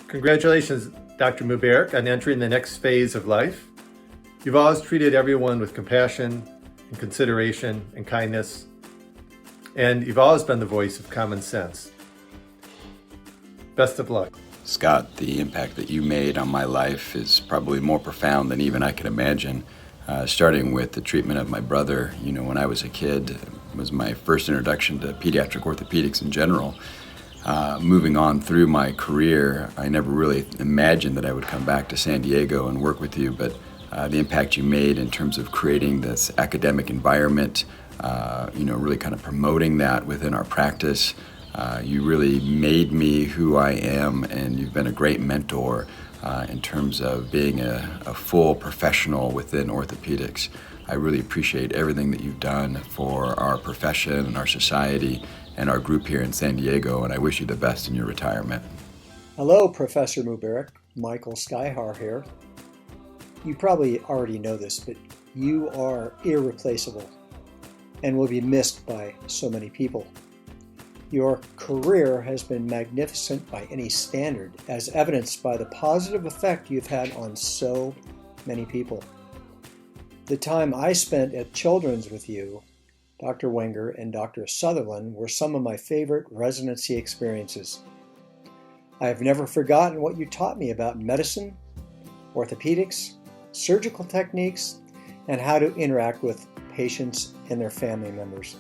Congratulations, Dr. Mubarak, on entering the next phase of life. You've always treated everyone with compassion and consideration and kindness, and you've always been the voice of common sense. Best of luck. Scott, the impact that you made on my life is probably more profound than even I could imagine. Starting with the treatment of my brother, when I was a kid, it was my first introduction to pediatric orthopedics in general. Moving on through my career, I never really imagined that I would come back to San Diego and work with you, but the impact you made in terms of creating this academic environment, really kind of promoting that within our practice. You really made me who I am, and you've been a great mentor in terms of being a full professional within orthopedics. I really appreciate everything that you've done for our profession and our society and our group here in San Diego, and I wish you the best in your retirement. Hello, Professor Mubarak. Michael Skyhar here. You probably already know this, but you are irreplaceable and will be missed by so many people. Your career has been magnificent by any standard, as evidenced by the positive effect you've had on so many people. The time I spent at Children's with you, Dr. Wenger and Dr. Sutherland, were some of my favorite residency experiences. I have never forgotten what you taught me about medicine, orthopedics, surgical techniques, and how to interact with patients and their family members.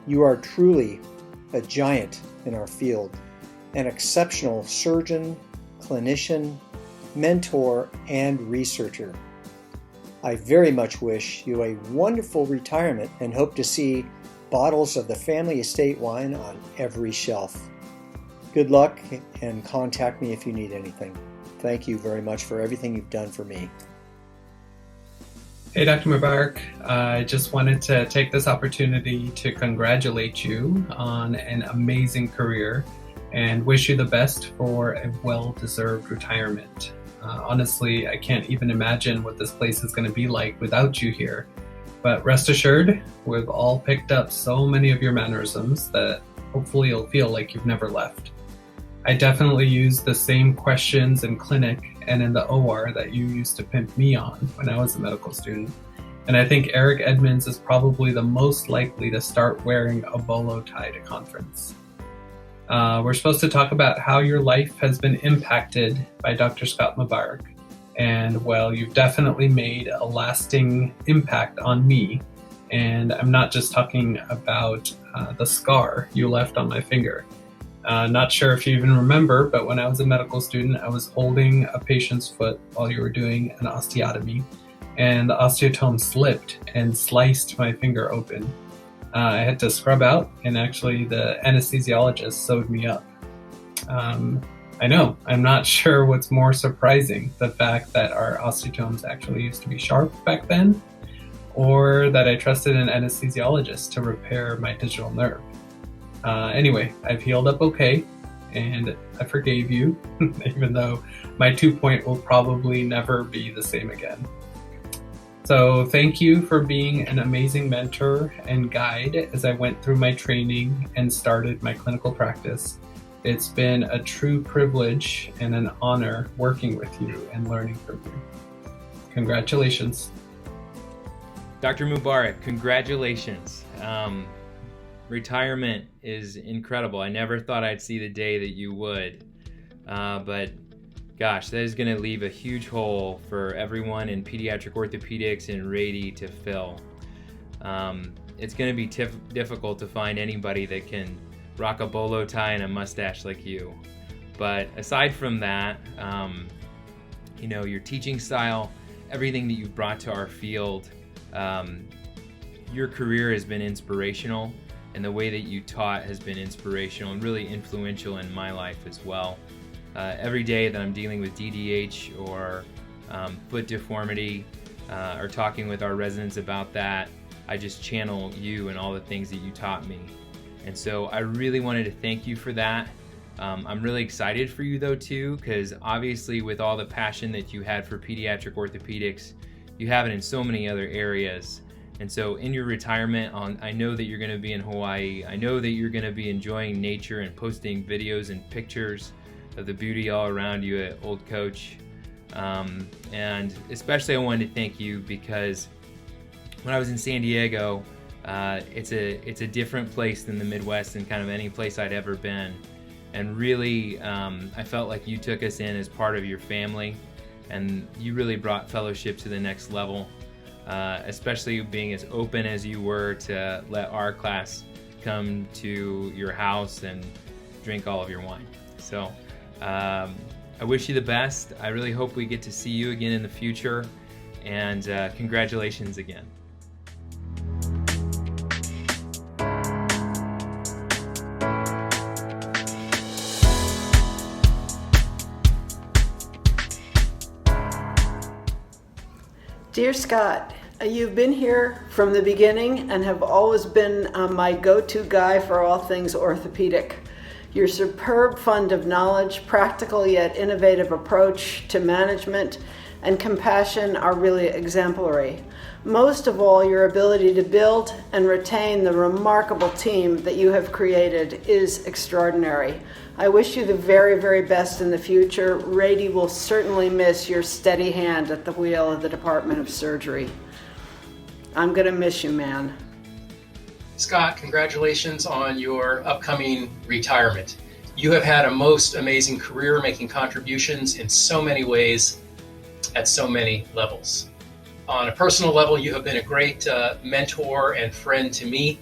You are truly a giant in our field, an exceptional surgeon, clinician, mentor, and researcher. I very much wish you a wonderful retirement and hope to see bottles of the family estate wine on every shelf. Good luck, and contact me if you need anything. Thank you very much for everything you've done for me. Hey, Dr. Mubarak. I just wanted to take this opportunity to congratulate you on an amazing career and wish you the best for a well-deserved retirement. Honestly, I can't even imagine what this place is going to be like without you here. But rest assured, we've all picked up so many of your mannerisms that hopefully you'll feel like you've never left. I definitely use the same questions in clinic and in the OR that you used to pimp me on when I was a medical student. And I think Eric Edmonds is probably the most likely to start wearing a bolo tie to conference. We're supposed to talk about how your life has been impacted by Dr. Scott Mubarak. And well, you've definitely made a lasting impact on me. And I'm not just talking about the scar you left on my finger. Not sure if you even remember, but when I was a medical student, I was holding a patient's foot while you were doing an osteotomy, and the osteotome slipped and sliced my finger open. I had to scrub out, and actually the anesthesiologist sewed me up. I know, I'm not sure what's more surprising, the fact that our osteotomes actually used to be sharp back then, or that I trusted an anesthesiologist to repair my digital nerve. Anyway, I've healed up okay, and I forgave you, even though my 2-point will probably never be the same again. So thank you for being an amazing mentor and guide as I went through my training and started my clinical practice. It's been a true privilege and an honor working with you and learning from you. Congratulations. Dr. Mubarak, congratulations. Retirement is incredible. I never thought I'd see the day that you would, but gosh, that is going to leave a huge hole for everyone in pediatric orthopedics and radi to fill. It's going to be difficult to find anybody that can rock a bolo tie and a mustache like you. But aside from that, your teaching style, everything that you've brought to our field, your career has been inspirational, and the way that you taught has been inspirational and really influential in my life as well. Every day that I'm dealing with DDH or foot deformity or talking with our residents about that, I just channel you and all the things that you taught me. And so I really wanted to thank you for that. I'm really excited for you though too, because obviously with all the passion that you had for pediatric orthopedics, you have it in so many other areas. And so in your retirement, I know that you're going to be in Hawaii. I know that you're going to be enjoying nature and posting videos and pictures the beauty all around you at Old Coach. And especially I wanted to thank you because when I was in San Diego, it's a different place than the Midwest and kind of any place I'd ever been. And really, I felt like you took us in as part of your family, and you really brought fellowship to the next level, especially being as open as you were to let our class come to your house and drink all of your wine. So I wish you the best. I really hope we get to see you again in the future, and congratulations again. Dear Scott, you've been here from the beginning and have always been my go-to guy for all things orthopedic. Your superb fund of knowledge, practical yet innovative approach to management, and compassion are really exemplary. Most of all, your ability to build and retain the remarkable team that you have created is extraordinary. I wish you the very, very best in the future. Rady will certainly miss your steady hand at the wheel of the Department of Surgery. I'm gonna miss you, man. Scott, congratulations on your upcoming retirement. You have had a most amazing career, making contributions in so many ways at so many levels. On a personal level, you have been a great mentor and friend to me.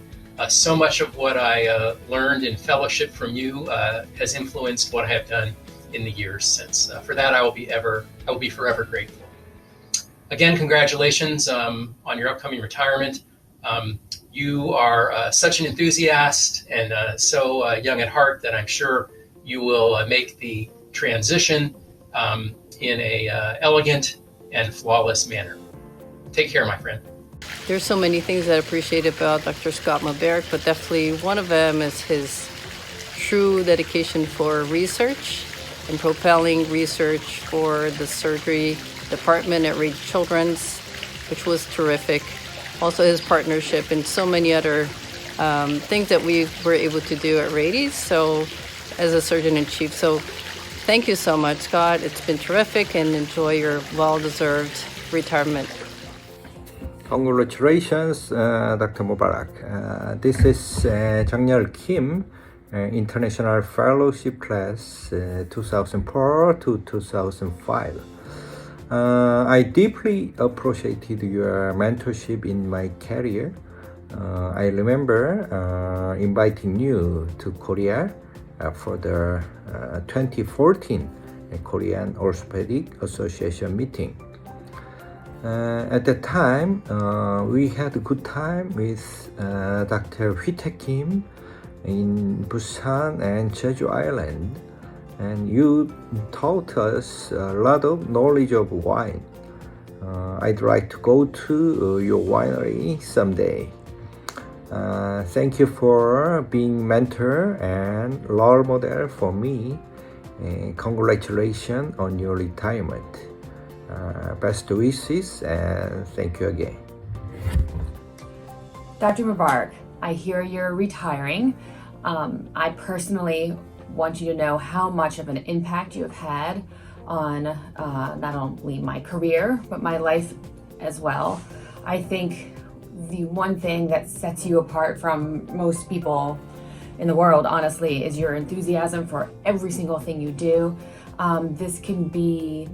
So much of what I learned in fellowship from you has influenced what I have done in the years since. For that, I will be forever grateful. Again, congratulations on your upcoming retirement. You are such an enthusiast and so young at heart that I'm sure you will make the transition in a elegant and flawless manner. Take care, my friend. There's so many things that I appreciate about Dr. Scott Mubarak, but definitely one of them is his true dedication for research and propelling research for the surgery department at Rady Children's, which was terrific. Also his partnership and so many other things that we were able to do at Rady, so as a surgeon-in-chief. So thank you so much, Scott. It's been terrific, and enjoy your well-deserved retirement. Congratulations, Dr. Mubarak. This is Jeong-Yeol Kim, International Fellowship Class 2004 to 2005. I deeply appreciated your mentorship in my career. I remember inviting you to Korea for the 2014 Korean Orthopedic Association meeting. At that time, we had a good time with Dr. Hwee-taek Kim in Busan and Jeju Island, and you taught us a lot of knowledge of wine. I'd like to go to your winery someday. Thank you for being mentor and role model for me. Congratulations on your retirement. Best wishes and thank you again. Dr. Mubarak, I hear you're retiring. I personally want you to know how much of an impact you have had on not only my career, but my life as well. I think the one thing that sets you apart from most people in the world, honestly, is your enthusiasm for every single thing you do. This can be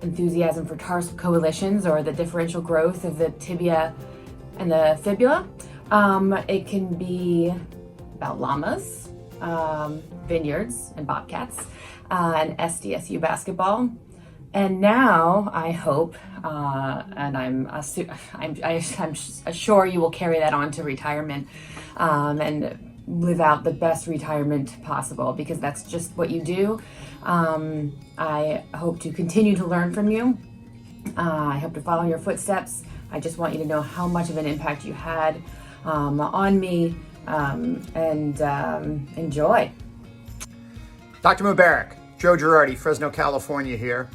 enthusiasm for tarsal coalitions or the differential growth of the tibia and the fibula. It can be about llamas, vineyards and bobcats, and SDSU basketball. And now I hope, and I'm sure you will carry that on to retirement and live out the best retirement possible, because that's just what you do. I hope to continue to learn from you. I hope to follow your footsteps. I just want you to know how much of an impact you had on me, and enjoy. Dr. Mubarak, Joe Girardi, Fresno, California here.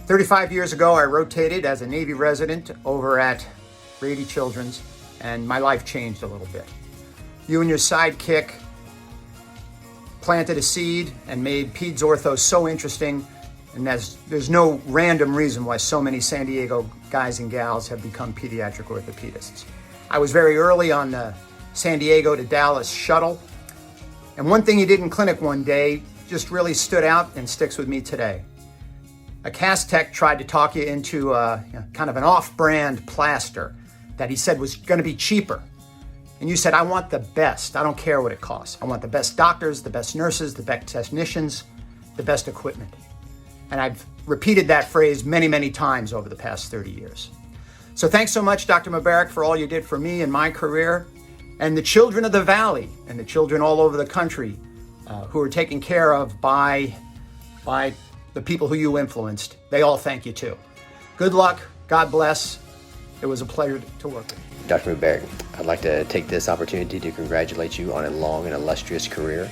35 years ago, I rotated as a Navy resident over at Rady Children's, and my life changed a little bit. You and your sidekick planted a seed and made Peds Ortho so interesting. And there's no random reason why so many San Diego guys and gals have become pediatric orthopedists. I was very early on the San Diego to Dallas shuttle. And one thing you did in clinic one day just really stood out and sticks with me today. A cast tech tried to talk you into kind of an off-brand plaster that he said was going to be cheaper. And you said, I want the best. I don't care what it costs. I want the best doctors, the best nurses, the best technicians, the best equipment. And I've repeated that phrase many, many times over the past 30 years. So thanks so much, Dr. Mubarak, for all you did for me in my career, and the children of the Valley and the children all over the country who are taken care of by the people who you influenced. They all thank you too. Good luck. God bless. It was a pleasure to work with you. Dr. Mubarak, I'd like to take this opportunity to congratulate you on a long and illustrious career.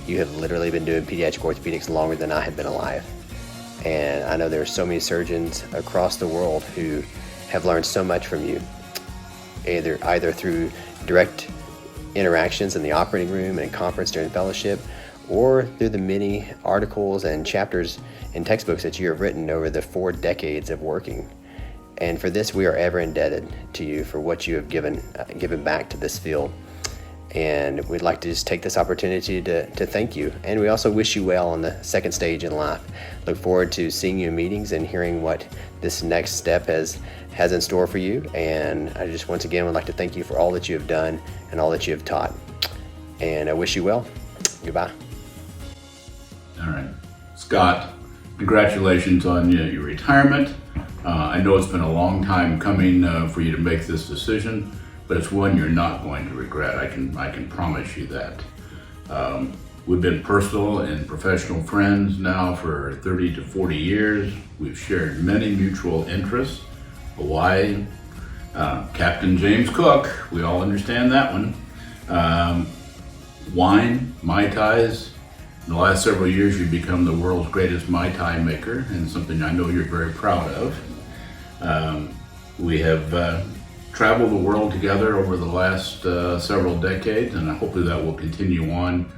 You have literally been doing pediatric orthopedics longer than I have been alive. And I know there are so many surgeons across the world who have learned so much from you, either through direct interactions in the operating room and conference during fellowship, or through the many articles and chapters and textbooks that you have written over the 4 decades of working. And for this, we are ever indebted to you for what you have given back to this field. And we'd like to just take this opportunity to thank you. And we also wish you well on the second stage in life. Look forward to seeing you in meetings and hearing what this next step has in store for you. And I just once again would like to thank you for all that you have done and all that you have taught. And I wish you well. Goodbye. All right. Scott, congratulations on your retirement. I know it's been a long time coming for you to make this decision, but it's one you're not going to regret. I can promise you that. We've been personal and professional friends now for 30 to 40 years. We've shared many mutual interests. Hawaii, Captain James Cook, we all understand that one. Wine, Mai Tais. In the last several years, you've become the world's greatest Mai Tai maker, and something I know you're very proud of. We have traveled the world together over the last several decades, and hopefully that will continue on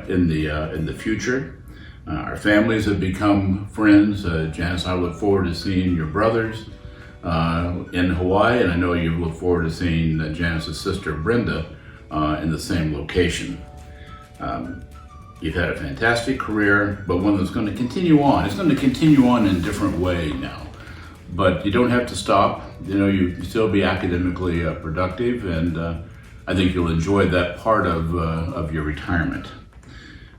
in the future. Our families have become friends. Janice, I look forward to seeing your brothers in Hawaii, and I know you look forward to seeing Janice's sister Brenda in the same location. You've had a fantastic career, but one that's going to continue on. It's going to continue on in a different way now. But you don't have to stop. You still be academically productive, and I think you'll enjoy that part of your retirement.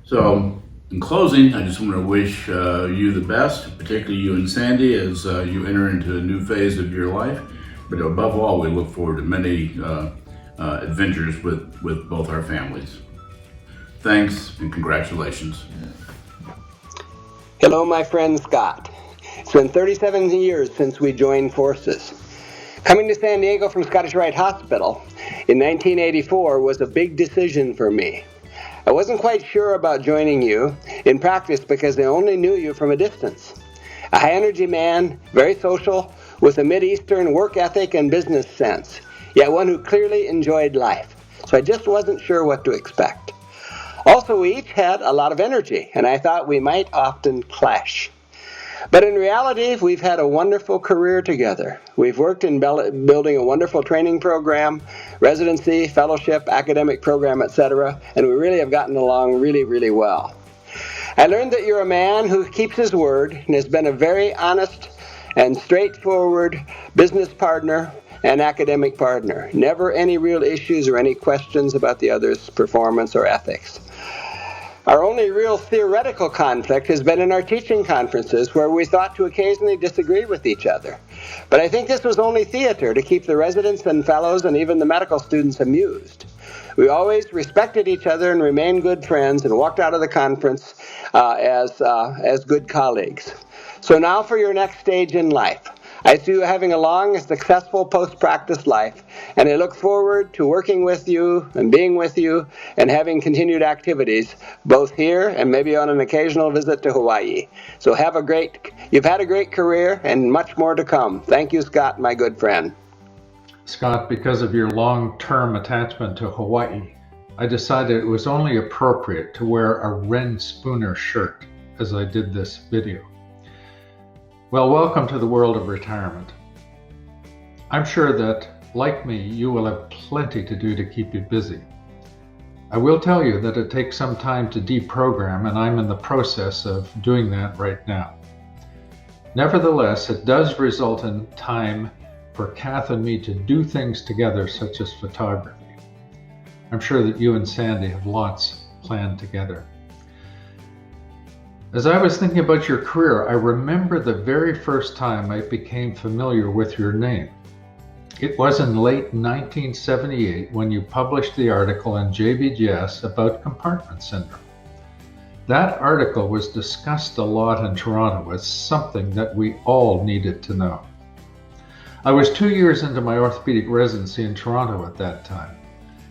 So, in closing, I just want to wish you the best, particularly you and Sandy, as you enter into a new phase of your life. But above all, we look forward to many adventures with both our families. Thanks and congratulations. Hello, my friend Scott. It's been 37 years since we joined forces. Coming to San Diego from Scottish Rite Hospital in 1984 was a big decision for me. I wasn't quite sure about joining you in practice because I only knew you from a distance. A high-energy man, very social, with a Mideastern work ethic and business sense, yet one who clearly enjoyed life. So I just wasn't sure what to expect. Also, we each had a lot of energy, and I thought we might often clash. But in reality, we've had a wonderful career together. We've worked in building a wonderful training program, residency, fellowship, academic program, etc., and we really have gotten along really, really well. I learned that you're a man who keeps his word and has been a very honest and straightforward business partner and academic partner. Never any real issues or any questions about the other's performance or ethics. Our only real theoretical conflict has been in our teaching conferences where we thought to occasionally disagree with each other. But I think this was only theater to keep the residents and fellows and even the medical students amused. We always respected each other and remained good friends and walked out of the conference as good colleagues. So now for your next stage in life. I see you having a long and successful post-practice life, and I look forward to working with you and being with you and having continued activities, both here and maybe on an occasional visit to Hawaii. So you've had a great career and much more to come. Thank you, Scott, my good friend. Scott, because of your long-term attachment to Hawaii, I decided it was only appropriate to wear a Ren Spooner shirt as I did this video. Well, welcome to the world of retirement. I'm sure that, like me, you will have plenty to do to keep you busy. I will tell you that it takes some time to deprogram, and I'm in the process of doing that right now. Nevertheless, it does result in time for Kath and me to do things together, such as photography. I'm sure that you and Sandy have lots planned together. As I was thinking about your career, I remember the very first time I became familiar with your name. It was in late 1978 when you published the article in JBJS about compartment syndrome. That article was discussed a lot in Toronto as something that we all needed to know. I was 2 years into my orthopedic residency in Toronto at that time,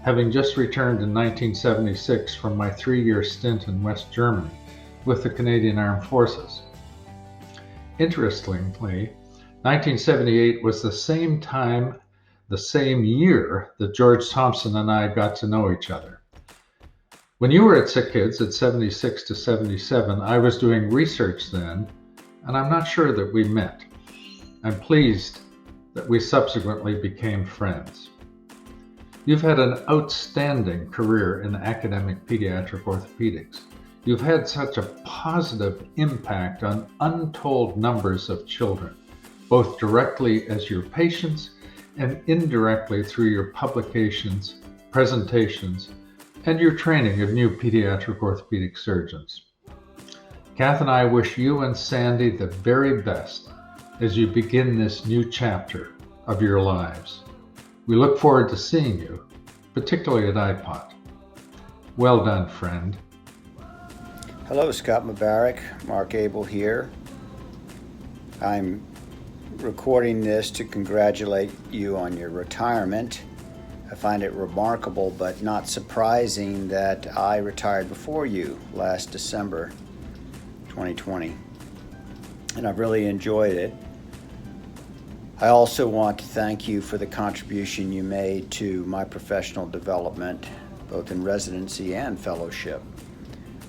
having just returned in 1976 from my 3-year stint in West Germany with the Canadian Armed Forces. Interestingly, 1978 was the same time, the same year that George Thompson and I got to know each other. When you were at Sick Kids at 76 to 77, I was doing research then, and I'm not sure that we met. I'm pleased that we subsequently became friends. You've had an outstanding career in academic pediatric orthopedics. You've had such a positive impact on untold numbers of children, both directly as your patients and indirectly through your publications, presentations, and your training of new pediatric orthopedic surgeons. Kath and I wish you and Sandy the very best as you begin this new chapter of your lives. We look forward to seeing you, particularly at IPOT. Well done, friend. Hello, Scott Mubarak. Mark Abel here. I'm recording this to congratulate you on your retirement. I find it remarkable but not surprising that I retired before you last December 2020, and I've really enjoyed it. I also want to thank you for the contribution you made to my professional development, both in residency and fellowship.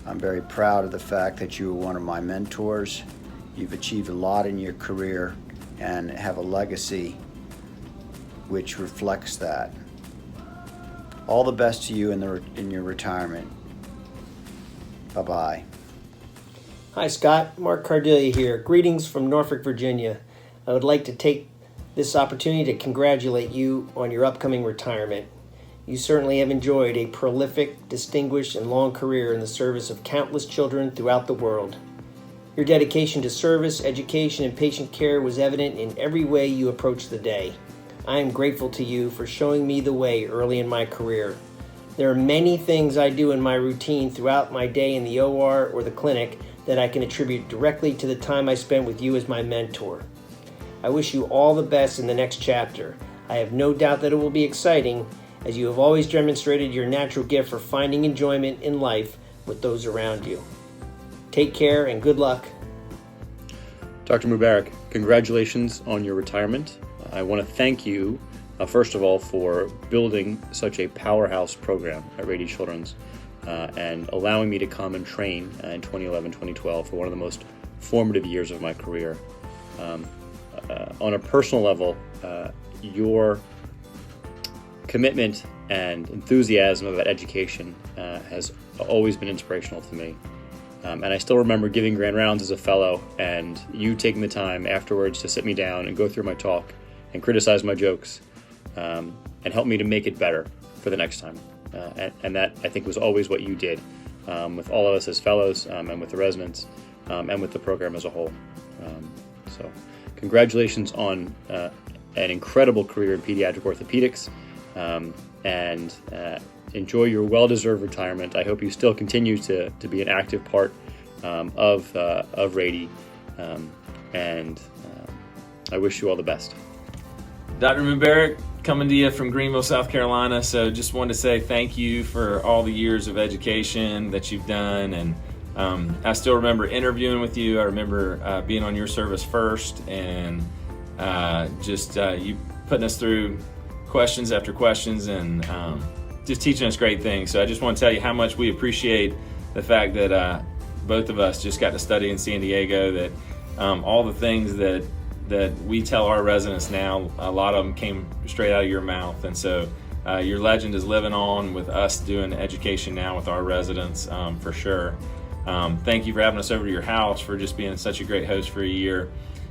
I'm very proud of the fact that you were one of my mentors. You've achieved a lot in your career and have a legacy which reflects that. All the best to you in your retirement. Bye-bye. Hi Scott, Mark Cardilia here. Greetings from Norfolk, Virginia. I would like to take this opportunity to congratulate you on your upcoming retirement. You certainly have enjoyed a prolific, distinguished, and long career in the service of countless children throughout the world. Your dedication to service, education, and patient care was evident in every way you approached the day. I am grateful to you for showing me the way early in my career. There are many things I do in my routine throughout my day in the OR or the clinic that I can attribute directly to the time I spent with you as my mentor. I wish you all the best in the next chapter. I have no doubt that it will be exciting, as you have always demonstrated your natural gift for finding enjoyment in life with those around you. Take care and good luck. Dr. Mubarak, congratulations on your retirement. I want to thank you, first of all, for building such a powerhouse program at Rady Children's and allowing me to come and train in 2011-2012 for one of the most formative years of my career. On a personal level, your commitment and enthusiasm about education has always been inspirational to me. And I still remember giving grand rounds as a fellow and you taking the time afterwards to sit me down and go through my talk and criticize my jokes and help me to make it better for the next time. And that, I think, was always what you did with all of us as fellows and with the residents and with the program as a whole. So congratulations on an incredible career in pediatric orthopedics, and enjoy your well-deserved retirement. I hope you still continue to be an active part of Rady, and I wish you all the best. Dr. Mubarak, coming to you from Greenville, South Carolina. So just wanted to say thank you for all the years of education that you've done. And I still remember interviewing with you. I remember being on your service first, and you putting us through questions after questions, and just teaching us great things. So I just want to tell you how much we appreciate the fact that both of us just got to study in San Diego, that all the things that we tell our residents now, a lot of them came straight out of your mouth. And so your legend is living on with us doing education now with our residents, for sure. Thank you for having us over to your house, for just being such a great host for a year.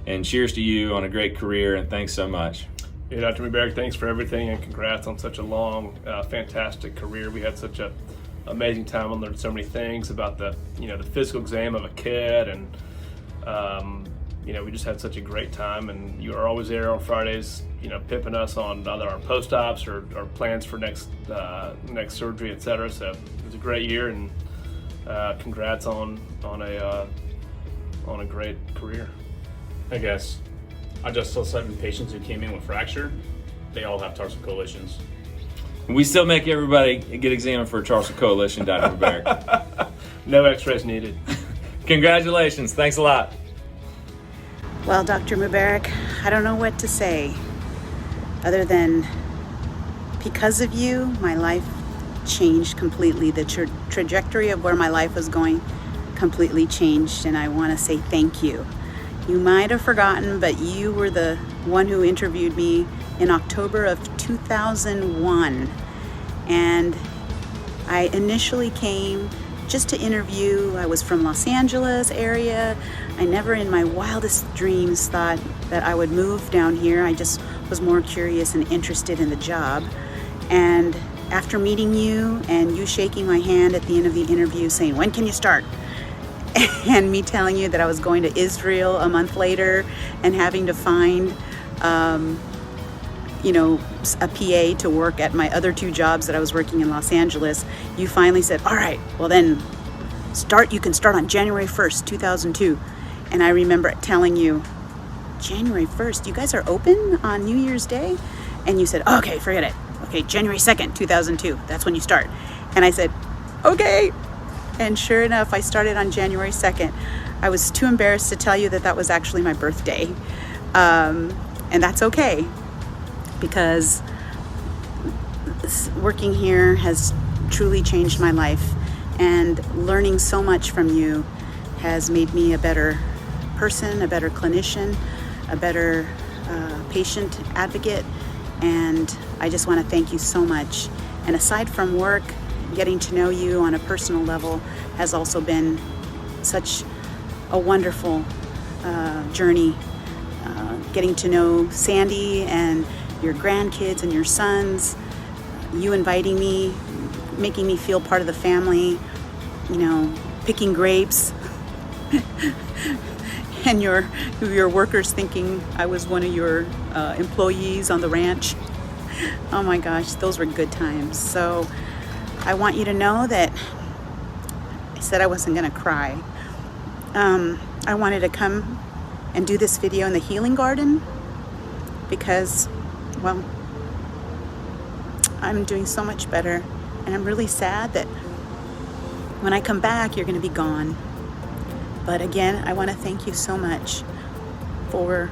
And cheers to you on a great career, and thanks so much. Yeah, Dr. Mubarak, thanks for everything, and congrats on such a long, fantastic career. We had such an amazing time and learned so many things about the physical exam of a kid, and we just had such a great time. And you are always there on Fridays, pipping us on either our post-ops or plans for next surgery, etc. So it was a great year, and congrats on a great career. I guess I just saw 7 patients who came in with fracture. They all have tarsal coalitions. We still make everybody get examined for a tarsal coalition, Dr. Mubarak. No x-rays needed. Congratulations. Thanks a lot. Well, Dr. Mubarak, I don't know what to say other than because of you, my life changed completely. The trajectory of where my life was going completely changed, and I want to say thank you. You might have forgotten, but you were the one who interviewed me in October of 2001. And I initially came just to interview. I was from Los Angeles area. I never in my wildest dreams thought that I would move down here. I just was more curious and interested in the job. And after meeting you and you shaking my hand at the end of the interview saying, "When can you start?" and me telling you that I was going to Israel a month later and having to find, a PA to work at my other 2 jobs that I was working in Los Angeles, you finally said, "All right, well then you can start on January 1st, 2002. And I remember telling you, January 1st, you guys are open on New Year's Day? And you said, okay, forget it. Okay, January 2nd, 2002, that's when you start. And I said, okay. And sure enough, I started on January 2nd. I was too embarrassed to tell you that that was actually my birthday. And that's okay, because working here has truly changed my life. And learning so much from you has made me a better person, a better clinician, a better patient advocate. And I just want to thank you so much. And aside from work, getting to know you on a personal level has also been such a wonderful journey. Getting to know Sandy and your grandkids and your sons, you inviting me, making me feel part of the family, picking grapes, and your workers thinking I was one of your employees on the ranch. Oh my gosh, those were good times. So I want you to know that I said I wasn't gonna cry. I wanted to come and do this video in the healing garden because, well, I'm doing so much better, and I'm really sad that when I come back, you're gonna be gone. But again, I wanna thank you so much for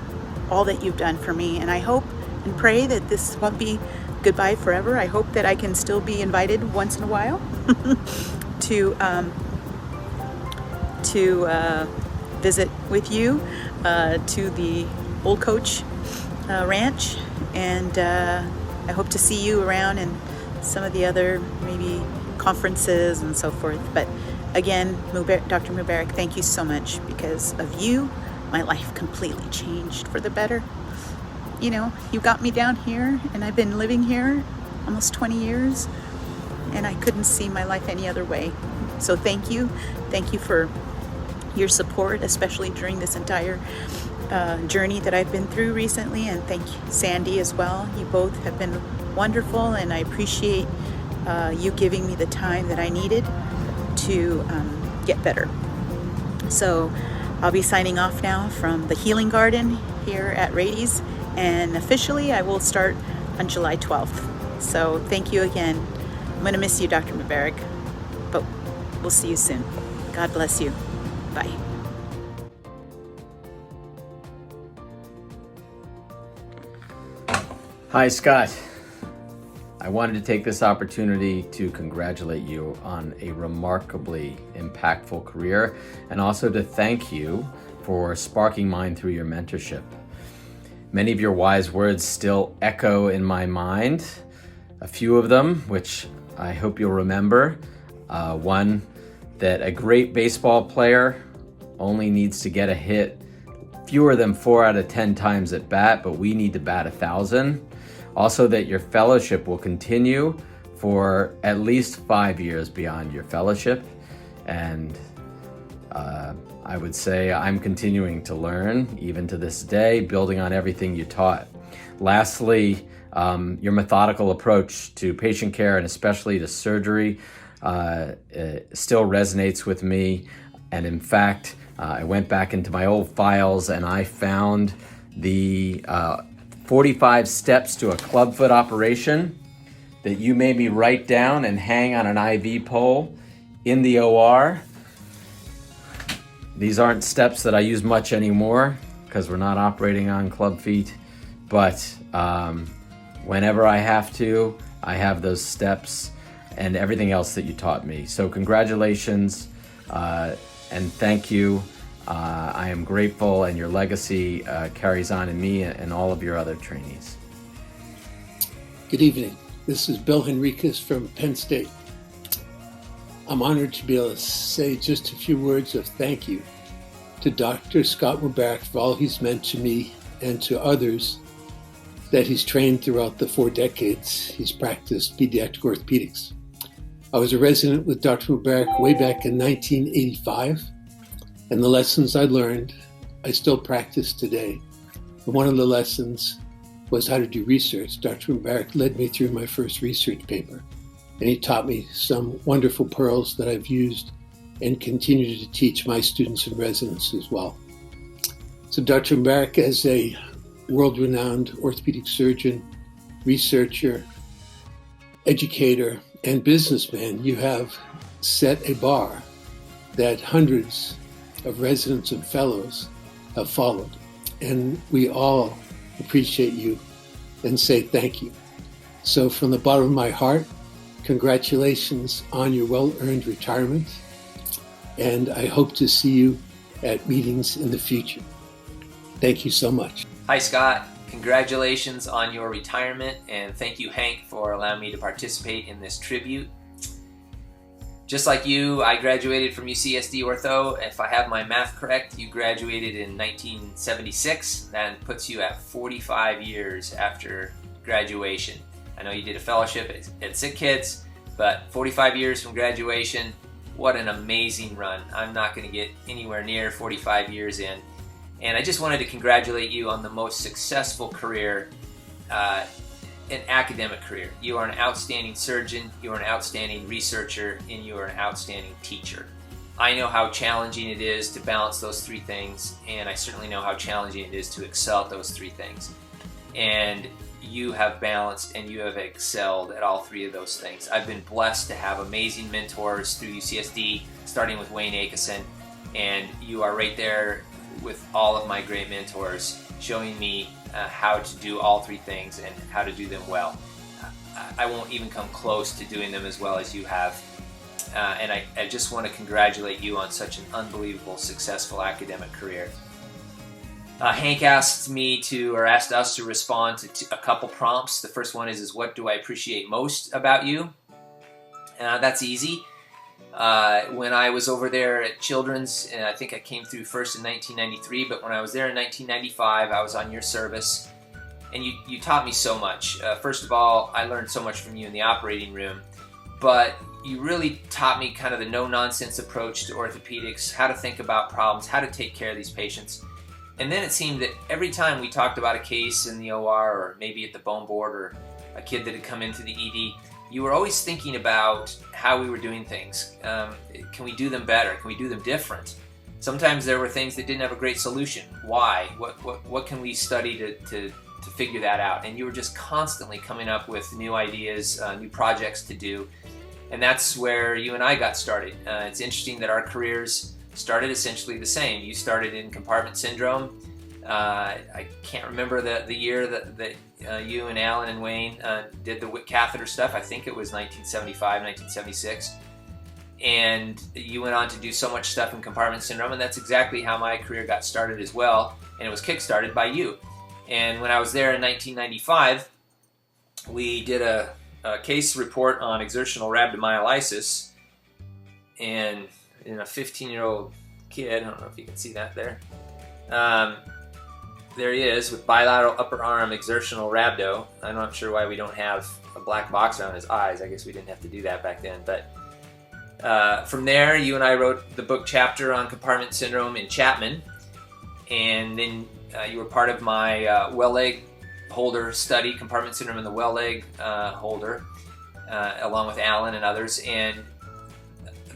all that you've done for me, and I hope and pray that this won't be goodbye forever. I hope that I can still be invited once in a while to visit with you to the Old Coach Ranch, and I hope to see you around in some of the other maybe conferences and so forth. But again, Dr. Mubarak, thank you so much. Because of you, my life completely changed for the better. You got me down here, and I've been living here almost 20 years, and I couldn't see my life any other way. So thank you. Thank you for your support, especially during this entire journey that I've been through recently. And thank you, Sandy, as well. You both have been wonderful, and I appreciate you giving me the time that I needed to get better. So I'll be signing off now from the Healing Garden here at Rady's, and officially I will start on July 12th. So thank you again. I'm going to miss you, Dr. Mubarak, but we'll see you soon. God bless you. Bye. Hi, Scott. I wanted to take this opportunity to congratulate you on a remarkably impactful career, and also to thank you for sparking mine through your mentorship. Many of your wise words still echo in my mind. A few of them, which I hope you'll remember. One, that a great baseball player only needs to get a hit fewer than 4 out of 10 times at bat, but we need to bat 1,000. Also, that your fellowship will continue for at least 5 years beyond your fellowship. And I would say I'm continuing to learn, even to this day, building on everything you taught. Lastly, your methodical approach to patient care, and especially to surgery, still resonates with me. And in fact, I went back into my old files and I found the 45 steps to a clubfoot operation that you made me write down and hang on an IV pole in the OR. These aren't steps that I use much anymore because we're not operating on club feet, but whenever I have to, I have those steps and everything else that you taught me. So congratulations and thank you. I am grateful, and your legacy carries on in me and all of your other trainees. Good evening. This is Bill Henriquez from Penn State. I'm honored to be able to say just a few words of thank you to Dr. Scott Mubarak for all he's meant to me and to others that he's trained throughout the 4 decades he's practiced pediatric orthopedics. I was a resident with Dr. Mubarak way back in 1985, and the lessons I learned, I still practice today. And one of the lessons was how to do research. Dr. Mubarak led me through my first research paper, and he taught me some wonderful pearls that I've used and continue to teach my students and residents as well. So Dr. Mubarak, as a world-renowned orthopedic surgeon, researcher, educator, and businessman, you have set a bar that hundreds of residents and fellows have followed. And we all appreciate you and say thank you. So from the bottom of my heart, congratulations on your well-earned retirement. And I hope to see you at meetings in the future. Thank you so much. Hi, Scott. Congratulations on your retirement, and thank you, Hank, for allowing me to participate in this tribute. Just like you, I graduated from UCSD Ortho. If I have my math correct, you graduated in 1976. That puts you at 45 years after graduation. I know you did a fellowship at Sick Kids, but 45 years from graduation, what an amazing run. I'm not going to get anywhere near 45 years in. And I just wanted to congratulate you on the most successful career, an academic career. You are an outstanding surgeon, you are an outstanding researcher, and you are an outstanding teacher. I know how challenging it is to balance those 3 things, and I certainly know how challenging it is to excel at those 3 things. And you have balanced and you have excelled at all 3 of those things. I've been blessed to have amazing mentors through UCSD, starting with Wayne Akeson, and you are right there with all of my great mentors, showing me how to do all 3 things and how to do them well. I won't even come close to doing them as well as you have. And I just want to congratulate you on such an unbelievable, successful academic career. Hank asked us to respond to a couple prompts. The first one is what do I appreciate most about you? That's easy. When I was over there at Children's, and I think I came through first in 1993, but when I was there in 1995, I was on your service, and you taught me so much. First of all, I learned so much from you in the operating room, but you really taught me kind of the no-nonsense approach to orthopedics, how to think about problems, how to take care of these patients. And then it seemed that every time we talked about a case in the OR, or maybe at the bone board, or a kid that had come into the ED, you were always thinking about how we were doing things. Can we do them better? Can we do them different? Sometimes there were things that didn't have a great solution. Why? What can we study to figure that out? And you were just constantly coming up with new ideas, new projects to do. And that's where you and I got started. It's interesting that our careers started essentially the same. You started in compartment syndrome, I can't remember the year that you and Alan and Wayne did the WIC catheter stuff. I think it was 1975, 1976. And you went on to do so much stuff in compartment syndrome, and that's exactly how my career got started as well, and it was kick-started by you. And when I was there in 1995, we did a case report on exertional rhabdomyolysis, and in a 15-year-old kid, I don't know if you can see that there, there he is with bilateral upper arm exertional rhabdo. I'm not sure why we don't have a black box around his eyes. I guess we didn't have to do that back then, but from there, you and I wrote the book chapter on compartment syndrome in Chapman, and then you were part of my well leg holder study, compartment syndrome in the well leg holder, along with Alan and others, and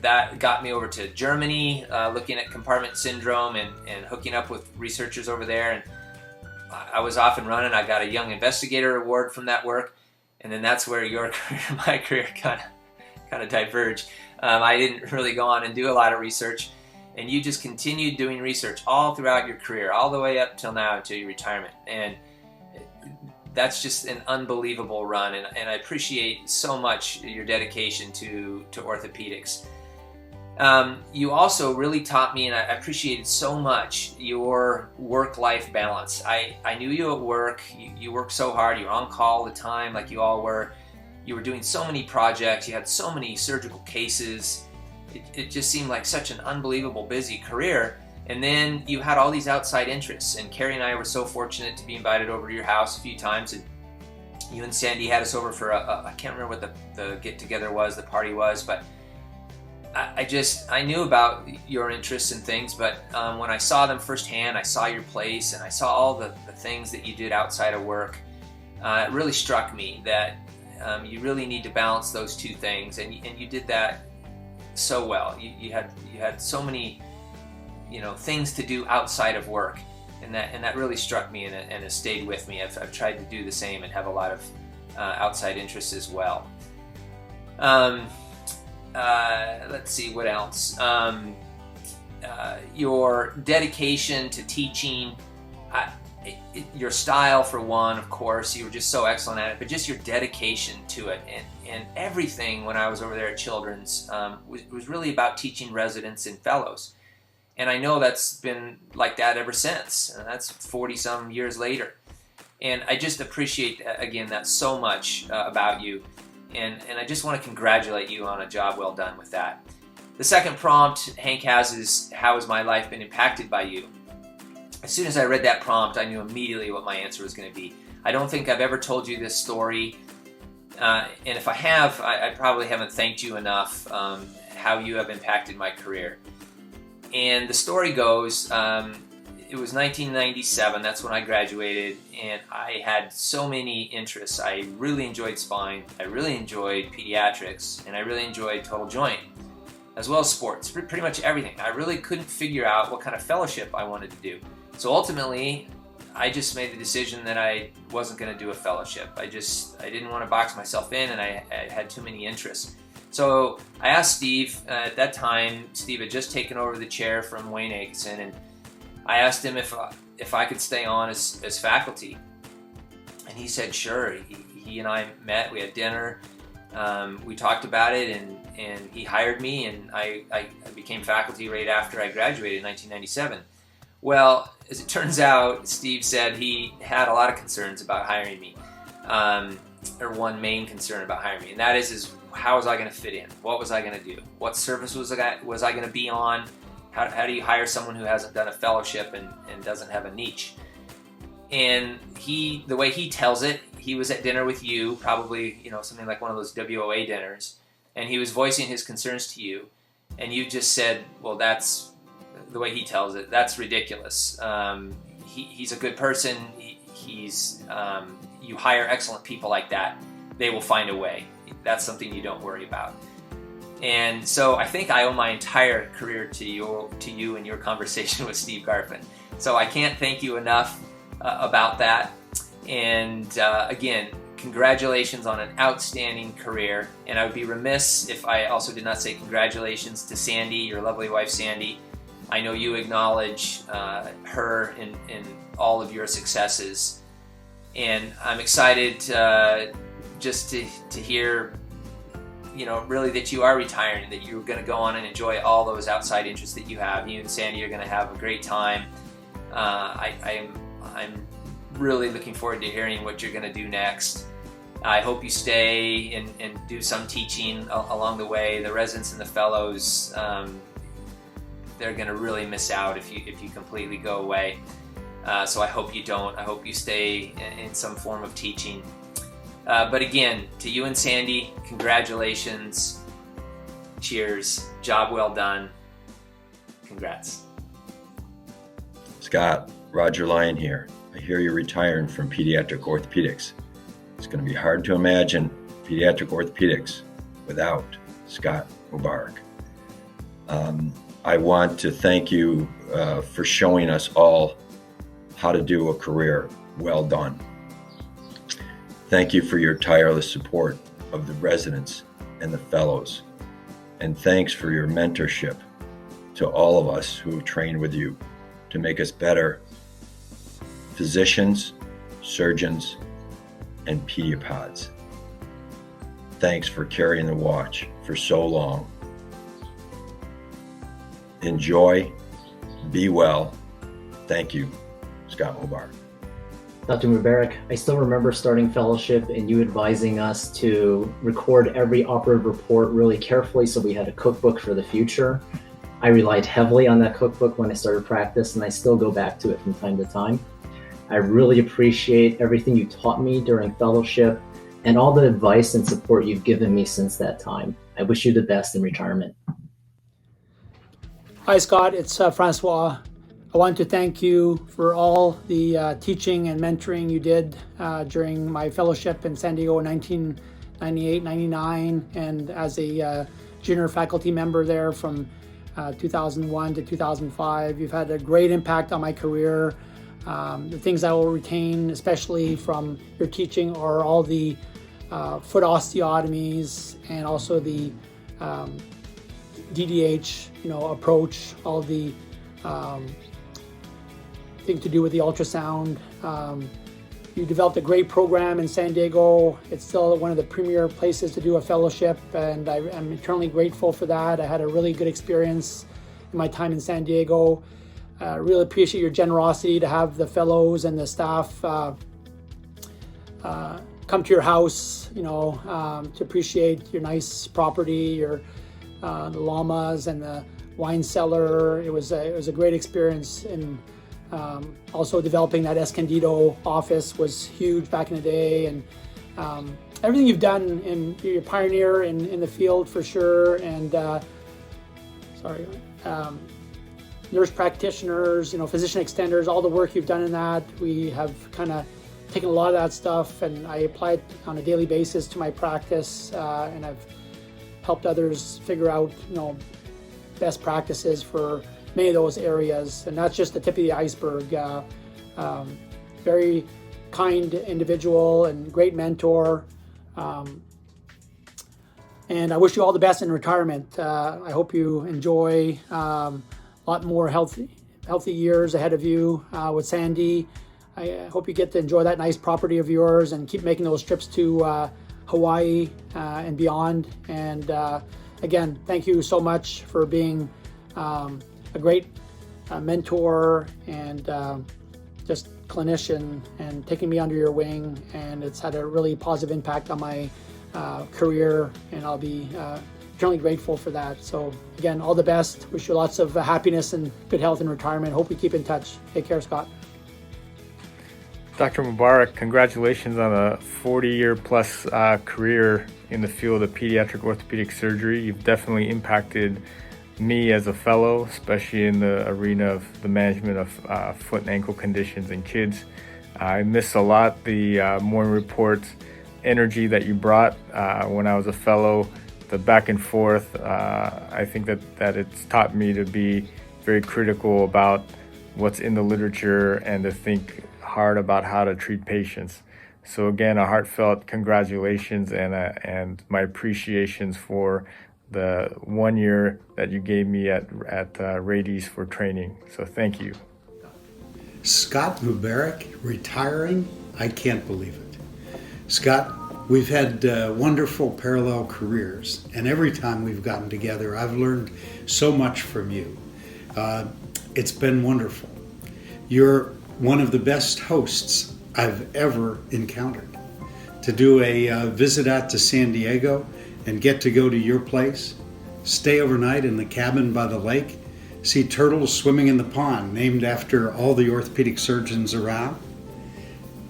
that got me over to Germany, looking at compartment syndrome and hooking up with researchers over there, and I was off and running. I got a Young Investigator Award from that work, and then that's where your career, my career kind of diverged. I didn't really go on and do a lot of research, and you just continued doing research all throughout your career, all the way up till now, until your retirement. And that's just an unbelievable run, and I appreciate so much your dedication to orthopedics. You also really taught me, and I appreciated so much, your work-life balance. I knew you at work. You worked so hard. You were on call all the time, like you all were. You were doing so many projects. You had so many surgical cases. It just seemed like such an unbelievable busy career. And then you had all these outside interests. And Carrie and I were so fortunate to be invited over to your house a few times. And you and Sandy had us over for I can't remember what the get-together was, the party was, but I knew about your interests and things, but when I saw them firsthand, I saw your place and I saw all the things that you did outside of work. It really struck me that you really need to balance those two things, and you did that so well. You had so many, things to do outside of work, and that really struck me and has stayed with me. I've tried to do the same and have a lot of outside interests as well. Let's see what else. Your dedication to teaching. Your style, for one, of course, you were just so excellent at it, but just your dedication to it and everything when I was over there at Children's was really about teaching residents and fellows. And I know that's been like that ever since, and that's 40-some years later. And I just appreciate, again, that so much about you, and I just want to congratulate you on a job well done with that. The second prompt Hank has is, how has my life been impacted by you? As soon as I read that prompt, I knew immediately what my answer was going to be. I don't think I've ever told you this story, and if I have, I probably haven't thanked you enough how you have impacted my career. And the story goes, it was 1997, that's when I graduated, and I had so many interests. I really enjoyed spine, I really enjoyed pediatrics, and I really enjoyed total joint, as well as sports, pretty much everything. I really couldn't figure out what kind of fellowship I wanted to do. So ultimately, I just made the decision that I wasn't going to do a fellowship. I didn't want to box myself in, and I had too many interests. So I asked Steve, at that time, Steve had just taken over the chair from Wayne Aikison, and I asked him if I could stay on as faculty. And he said, sure. He and I met, we had dinner, we talked about it, and he hired me, and I became faculty right after I graduated in 1997. Well, as it turns out, Steve said he had a lot of concerns about hiring me, or one main concern about hiring me, and that is how was I going to fit in? What was I going to do? What service was I going to be on? How do you hire someone who hasn't done a fellowship and doesn't have a niche? And the way he tells it, he was at dinner with you, probably something like one of those WOA dinners, and he was voicing his concerns to you, and you just said, well, that's the way he tells it, that's ridiculous. He's a good person. You hire excellent people like that, they will find a way. That's something you don't worry about. And so I think I owe my entire career to you and your conversation with Steve Garfin. So I can't thank you enough about that. And again, congratulations on an outstanding career. And I would be remiss if I also did not say congratulations to Sandy, your lovely wife Sandy. I know you acknowledge her in all of your successes. And I'm excited just to hear, really that you are retiring, that you're going to go on and enjoy all those outside interests that you have. You and Sandy are going to have a great time. I'm really looking forward to hearing what you're going to do next. I hope you stay and do some teaching along the way. The residents and the fellows, they're going to really miss out if you completely go away. So I hope you don't. I hope you stay in some form of teaching. But again, to you and Sandy, congratulations. Cheers. Job well done. Congrats. Scott, Roger Lyon here. I hear you're retiring from pediatric orthopedics. It's going to be hard to imagine pediatric orthopedics without Scott Mubarak. I want to thank you for showing us all how to do a career well done. Thank you for your tireless support of the residents and the fellows. And thanks for your mentorship to all of us who have trained with you to make us better physicians, surgeons, and pediopods. Thanks for carrying the watch for so long. Enjoy, be well. Thank you, Scott Mubarak. Dr. Mubarak, I still remember starting fellowship and you advising us to record every operative report really carefully so we had a cookbook for the future. I relied heavily on that cookbook when I started practice, and I still go back to it from time to time. I really appreciate everything you taught me during fellowship and all the advice and support you've given me since that time. I wish you the best in retirement. Hi, Scott. It's Francois. I want to thank you for all the teaching and mentoring you did during my fellowship in San Diego in 1998-99, and as a junior faculty member there from 2001 to 2005. You've had a great impact on my career. The things I will retain, especially from your teaching, are all the foot osteotomies and also the DDH, approach, all the thing to do with the ultrasound. You developed a great program in San Diego. It's still one of the premier places to do a fellowship, and I'm eternally grateful for that. I had a really good experience in my time in San Diego. Really appreciate your generosity to have the fellows and the staff come to your house, to appreciate your nice property, your the llamas and the wine cellar. It was a great experience, and also developing that Escondido office was huge back in the day, and everything you've done, and you're a pioneer in the field for sure. And nurse practitioners, physician extenders, all the work you've done in that. We have kind of taken a lot of that stuff, and I apply it on a daily basis to my practice, and I've helped others figure out, best practices for many of those areas. And that's just the tip of the iceberg. Very kind individual and great mentor. And I wish you all the best in retirement. I hope you enjoy a lot more healthy years ahead of you with Sandy. I hope you get to enjoy that nice property of yours and keep making those trips to Hawaii and beyond. And again, thank you so much for being a great mentor and just clinician, and taking me under your wing. And it's had a really positive impact on my career, and I'll be eternally grateful for that. So again, all the best. Wish you lots of happiness and good health in retirement. Hope we keep in touch. Take care, Scott. Dr. Mubarak, congratulations on a 40-year plus career in the field of pediatric orthopedic surgery. You've definitely impacted me as a fellow, especially in the arena of the management of foot and ankle conditions in kids. I miss a lot the morning reports energy that you brought when I was a fellow, the back and forth. I think that it's taught me to be very critical about what's in the literature and to think hard about how to treat patients. So again, a heartfelt congratulations and my appreciations for the 1 year that you gave me at Rady's for training. So thank you. Scott Mubarak retiring? I can't believe it. Scott, we've had wonderful parallel careers, and every time we've gotten together, I've learned so much from you. It's been wonderful. You're one of the best hosts I've ever encountered. To do a visit out to San Diego and get to go to your place, stay overnight in the cabin by the lake, see turtles swimming in the pond named after all the orthopedic surgeons around,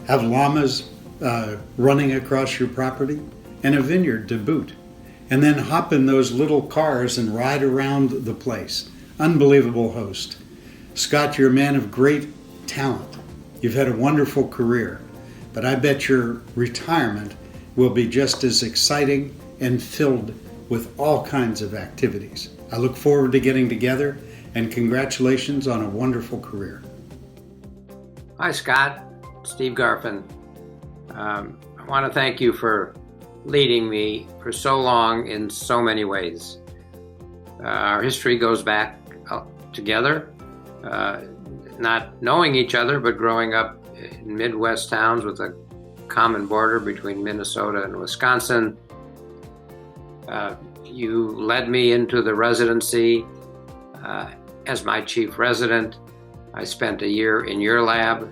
have llamas running across your property, and a vineyard to boot, and then hop in those little cars and ride around the place. Unbelievable host. Scott, you're a man of great talent. You've had a wonderful career, but I bet your retirement will be just as exciting and filled with all kinds of activities. I look forward to getting together, and congratulations on a wonderful career. Hi, Scott. Steve Garfin. I want to thank you for leading me for so long in so many ways. Our history goes back together, not knowing each other, but growing up in Midwest towns with a common border between Minnesota and Wisconsin. You led me into the residency as my chief resident. I spent a year in your lab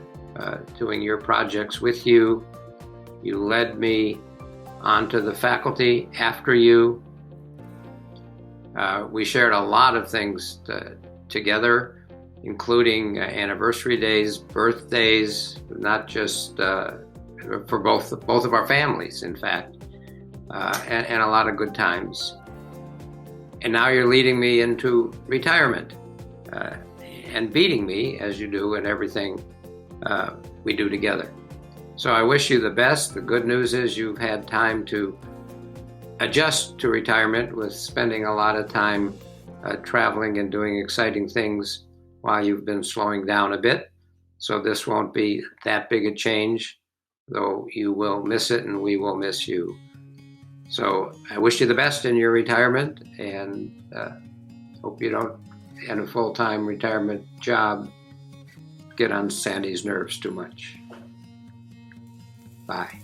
doing your projects with you. You led me onto the faculty after you. We shared a lot of things together, including anniversary days, birthdays, not just for both of our families, in fact, and a lot of good times. And now you're leading me into retirement and beating me, as you do in everything we do together. So I wish you the best. The good news is you've had time to adjust to retirement with spending a lot of time traveling and doing exciting things while you've been slowing down a bit. So this won't be that big a change, though you will miss it and we will miss you. So I wish you the best in your retirement, and hope you don't, in a full-time retirement job, get on Sandy's nerves too much. Bye.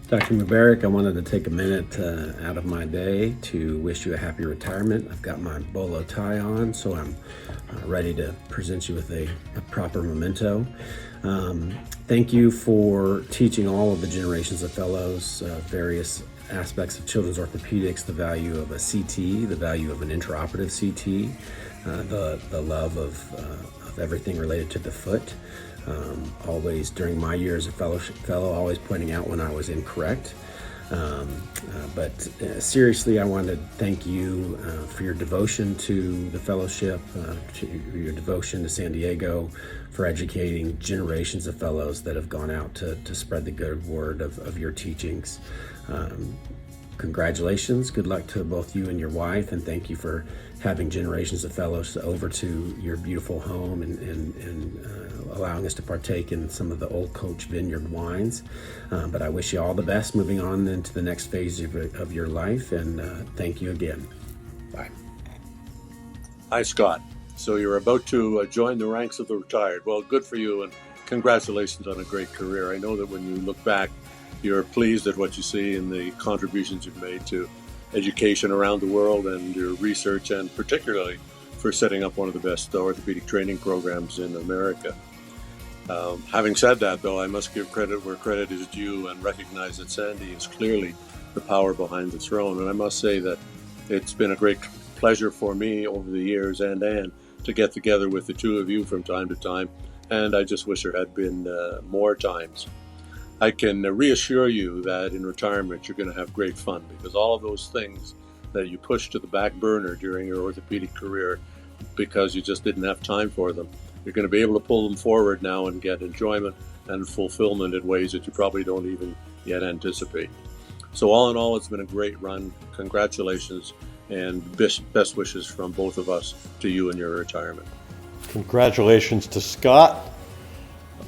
Dr. Mubarak, I wanted to take a minute out of my day to wish you a happy retirement. I've got my bolo tie on, so I'm ready to present you with a proper memento. Thank you for teaching all of the generations of fellows various aspects of children's orthopedics, the value of a CT, the value of an intraoperative CT, the love of everything related to the foot. Always during my years as a fellow, always pointing out when I was incorrect. But seriously, I want to thank you for your devotion to the fellowship, to your devotion to San Diego, for educating generations of fellows that have gone out to spread the good word of your teachings. Congratulations, good luck to both you and your wife, and thank you for having generations of fellows over to your beautiful home and allowing us to partake in some of the Old Coach Vineyard wines. But I wish you all the best moving on into the next phase of your life, and thank you again. Bye. Hi, Scott. So you're about to join the ranks of the retired. Well, good for you, and congratulations on a great career. I know that when you look back, you're pleased at what you see and the contributions you've made to education around the world and your research, and particularly for setting up one of the best orthopedic training programs in America. Having said that, though, I must give credit where credit is due and recognize that Sandy is clearly the power behind the throne. And I must say that it's been a great pleasure for me over the years, and Anne, to get together with the two of you from time to time. And I just wish there had been more times. I can reassure you that in retirement you're going to have great fun, because all of those things that you pushed to the back burner during your orthopedic career because you just didn't have time for them, you're going to be able to pull them forward now and get enjoyment and fulfillment in ways that you probably don't even yet anticipate. So all in all, it's been a great run. Congratulations, and best wishes from both of us to you in your retirement. Congratulations to Scott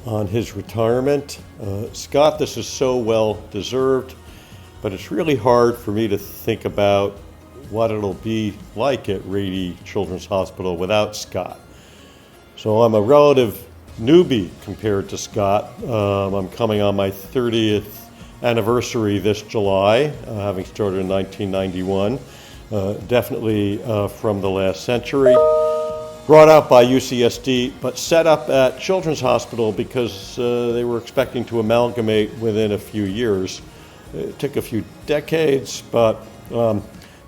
on his retirement. Scott, this is so well deserved, but it's really hard for me to think about what it'll be like at Rady Children's Hospital without Scott. So I'm a relative newbie compared to Scott. I'm coming on my 30th anniversary this July, having started in 1991. Definitely from the last century. Brought out by UCSD, but set up at Children's Hospital because they were expecting to amalgamate within a few years. It took a few decades, but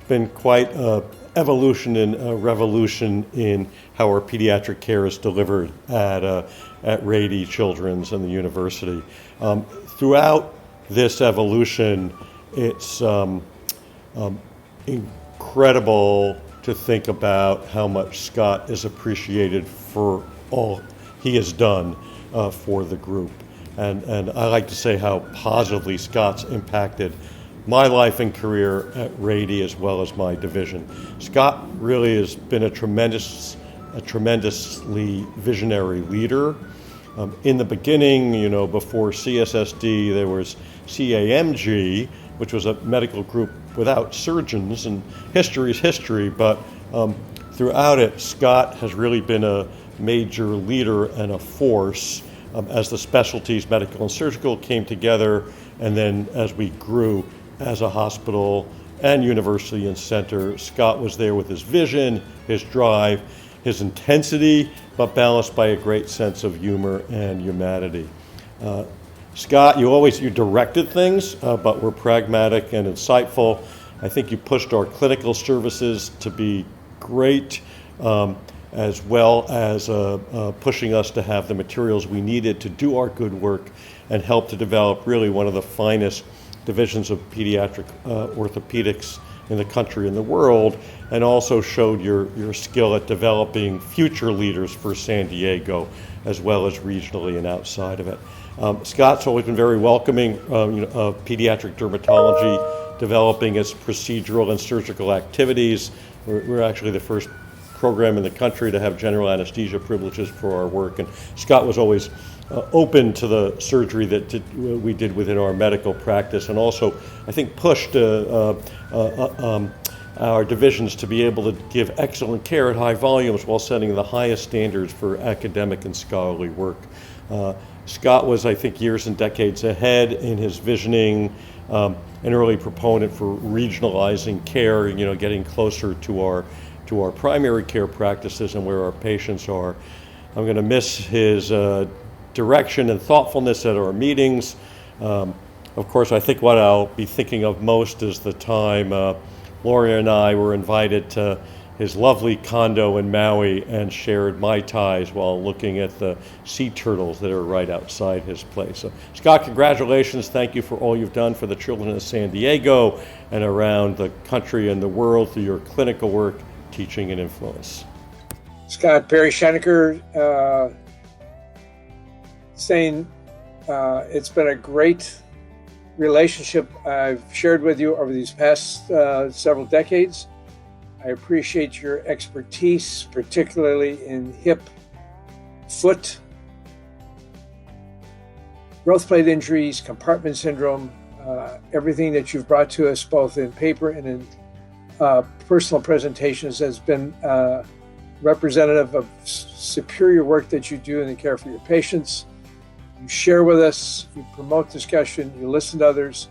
been quite an evolution and a revolution in how our pediatric care is delivered at Rady Children's and the university. Throughout this evolution, it's incredible to think about how much Scott is appreciated for all he has done for the group. And I like to say how positively Scott's impacted my life and career at Rady as well as my division. Scott really has been a tremendously visionary leader. In the beginning, before CSSD, there was CAMG, which was a medical group without surgeons, and history is history, but throughout it, Scott has really been a major leader and a force as the specialties, medical and surgical, came together, and then as we grew as a hospital and university and center, Scott was there with his vision, his drive, his intensity, but balanced by a great sense of humor and humanity. Scott, you directed things, but were pragmatic and insightful. I think you pushed our clinical services to be great, as well as pushing us to have the materials we needed to do our good work and help to develop really one of the finest divisions of pediatric orthopedics in the country and the world, and also showed your skill at developing future leaders for San Diego, as well as regionally and outside of it. Scott's always been very welcoming of pediatric dermatology, developing its procedural and surgical activities. We're actually the first program in the country to have general anesthesia privileges for our work, and Scott was always open to the surgery that we did within our medical practice, and also I think pushed our divisions to be able to give excellent care at high volumes while setting the highest standards for academic and scholarly work. Scott was, I think, years and decades ahead in his visioning, an early proponent for regionalizing care, getting closer to our primary care practices and where our patients are. I'm going to miss his direction and thoughtfulness at our meetings. Of course, I think what I'll be thinking of most is the time Lori and I were invited to his lovely condo in Maui and shared Mai Tais while looking at the sea turtles that are right outside his place. So, Scott, congratulations. Thank you for all you've done for the children of San Diego and around the country and the world through your clinical work, teaching, and influence. Scott, Perry Schenecker, saying it's been a great relationship I've shared with you over these past several decades. I appreciate your expertise, particularly in hip, foot, growth plate injuries, compartment syndrome, everything that you've brought to us both in paper and in personal presentations has been representative of superior work that you do in the care for your patients. You share with us, you promote discussion, you listen to others.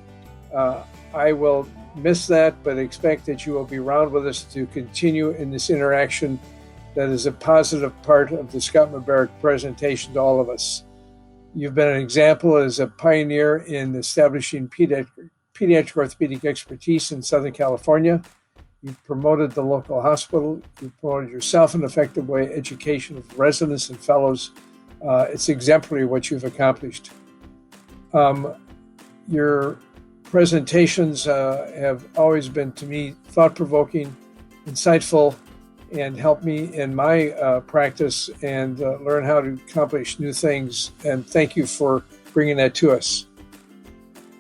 I will miss that, but expect that you will be around with us to continue in this interaction that is a positive part of the Scott Mubarak presentation to all of us. You've been an example as a pioneer in establishing pediatric orthopedic expertise in Southern California. You've promoted the local hospital. You've promoted yourself in an effective way, education of residents and fellows. It's exemplary what you've accomplished. Your presentations have always been, to me, thought-provoking, insightful, and helped me in my practice and learn how to accomplish new things. And thank you for bringing that to us.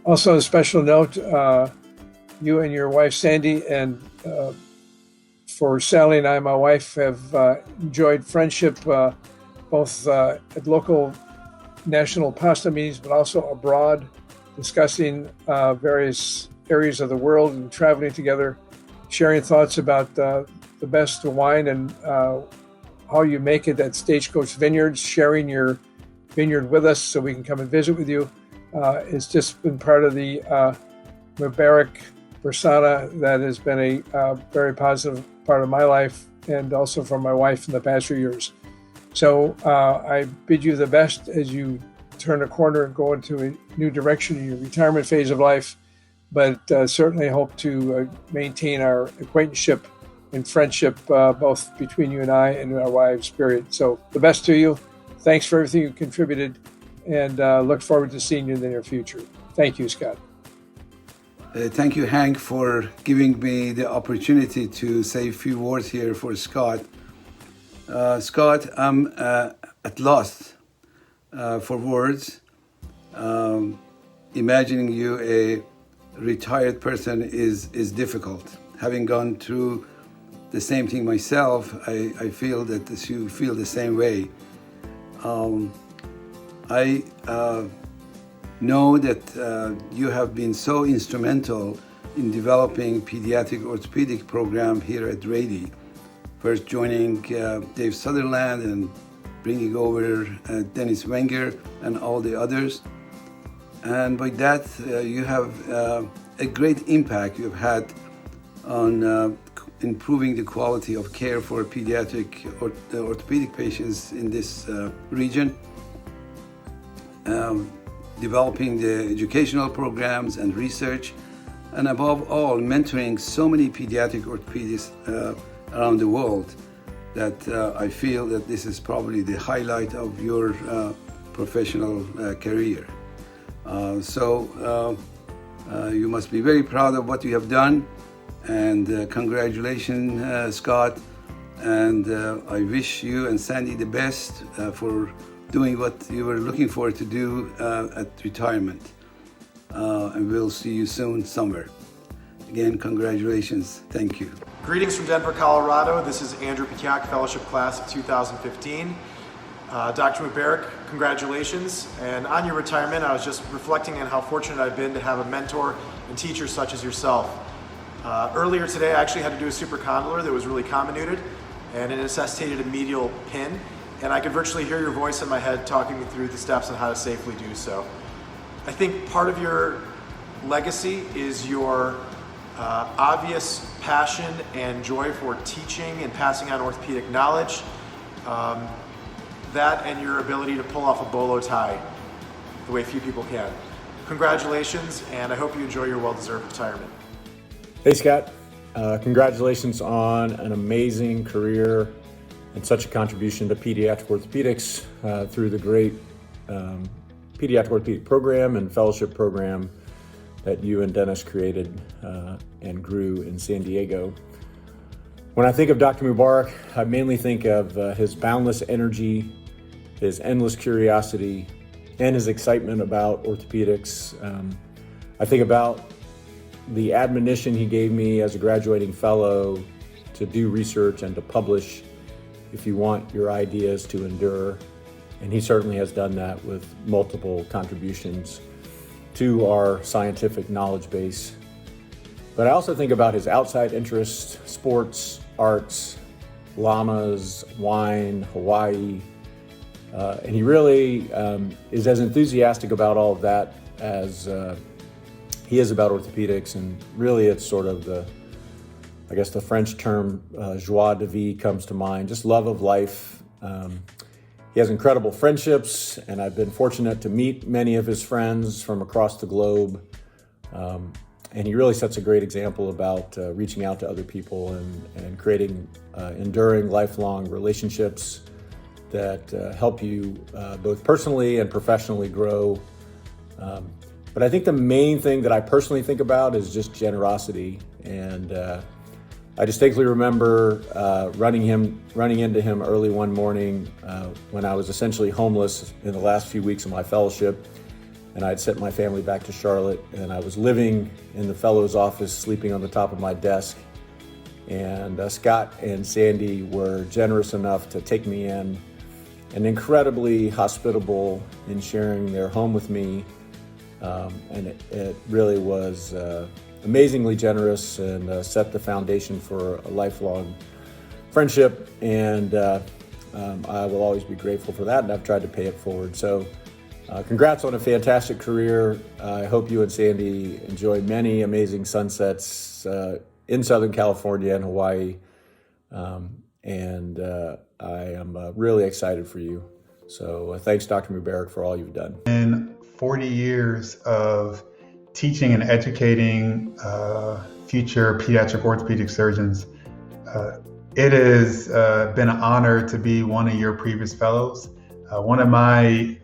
Also, a special note, you and your wife, Sandy, and for Sally and I, my wife, have enjoyed friendship both at local national PASTA meetings, but also abroad, discussing various areas of the world and traveling together. sharing thoughts about the best wine and how you make it at Stagecoach Vineyards, sharing your vineyard with us so we can come and visit with you. It's just been part of the Mubarak persona that has been a very positive part of my life and also for my wife in the past few years. So I bid you the best as you turn a corner and go into a new direction in your retirement phase of life, but certainly hope to maintain our acquaintanceship and friendship both between you and I and our wives, period. So the best to you. Thanks for everything you contributed, and look forward to seeing you in the near future. Thank you, Scott. Thank you, Hank, for giving me the opportunity to say a few words here for Scott. Scott, I'm at loss for words. Imagining you a retired person is difficult. Having gone through the same thing myself, I feel that you feel the same way. I know that you have been so instrumental in developing pediatric orthopedic program here at Rady. First joining Dave Sutherland and bringing over Dennis Wenger and all the others. And by that, you have a great impact you've had on improving the quality of care for pediatric orthopedic patients in this region. Developing the educational programs and research, and above all, mentoring so many pediatric orthopedists around the world that I feel that this is probably the highlight of your professional career. So you must be very proud of what you have done, and congratulations, Scott. And I wish you and Sandy the best for doing what you were looking forward to do at retirement. And we'll see you soon somewhere. Again, congratulations. Thank you. Greetings from Denver, Colorado. This is Andrew Piak, Fellowship Class of 2015. Dr. Mubarak, congratulations. And on your retirement, I was just reflecting on how fortunate I've been to have a mentor and teacher such as yourself. Earlier today, I actually had to do a supracondylar that was really comminuted, and it necessitated a medial pin. And I could virtually hear your voice in my head talking me through the steps on how to safely do so. I think part of your legacy is your obvious passion and joy for teaching and passing on orthopedic knowledge. That and your ability to pull off a bolo tie the way few people can. Congratulations, and I hope you enjoy your well-deserved retirement. Hey Scott, congratulations on an amazing career and such a contribution to pediatric orthopedics through the great pediatric orthopedic program and fellowship program that you and Dennis created and grew in San Diego. When I think of Dr. Mubarak, I mainly think of his boundless energy, his endless curiosity, and his excitement about orthopedics. I think about the admonition he gave me as a graduating fellow to do research and to publish if you want your ideas to endure. And he certainly has done that with multiple contributions to our scientific knowledge base. But I also think about his outside interests, sports, arts, llamas, wine, Hawaii. And he really is as enthusiastic about all of that as he is about orthopedics. And really it's sort of the French term joie de vivre comes to mind, just love of life. He has incredible friendships, and I've been fortunate to meet many of his friends from across the globe. And he really sets a great example about reaching out to other people and creating enduring, lifelong relationships that help you both personally and professionally grow. But I think the main thing that I personally think about is just generosity. And I distinctly remember running into him early one morning when I was essentially homeless in the last few weeks of my fellowship. And I'd sent my family back to Charlotte, and I was living in the fellow's office, sleeping on the top of my desk. And Scott and Sandy were generous enough to take me in, and incredibly hospitable in sharing their home with me. And it really was amazingly generous and set the foundation for a lifelong friendship, and I will always be grateful for that, and I've tried to pay it forward. So congrats on a fantastic career. I hope you and Sandy enjoy many amazing sunsets in Southern California and Hawaii, and I am really excited for you. So thanks, Dr. Mubarak, for all you've done. In 40 years of teaching and educating future pediatric orthopedic surgeons, it has been an honor to be one of your previous fellows. One of my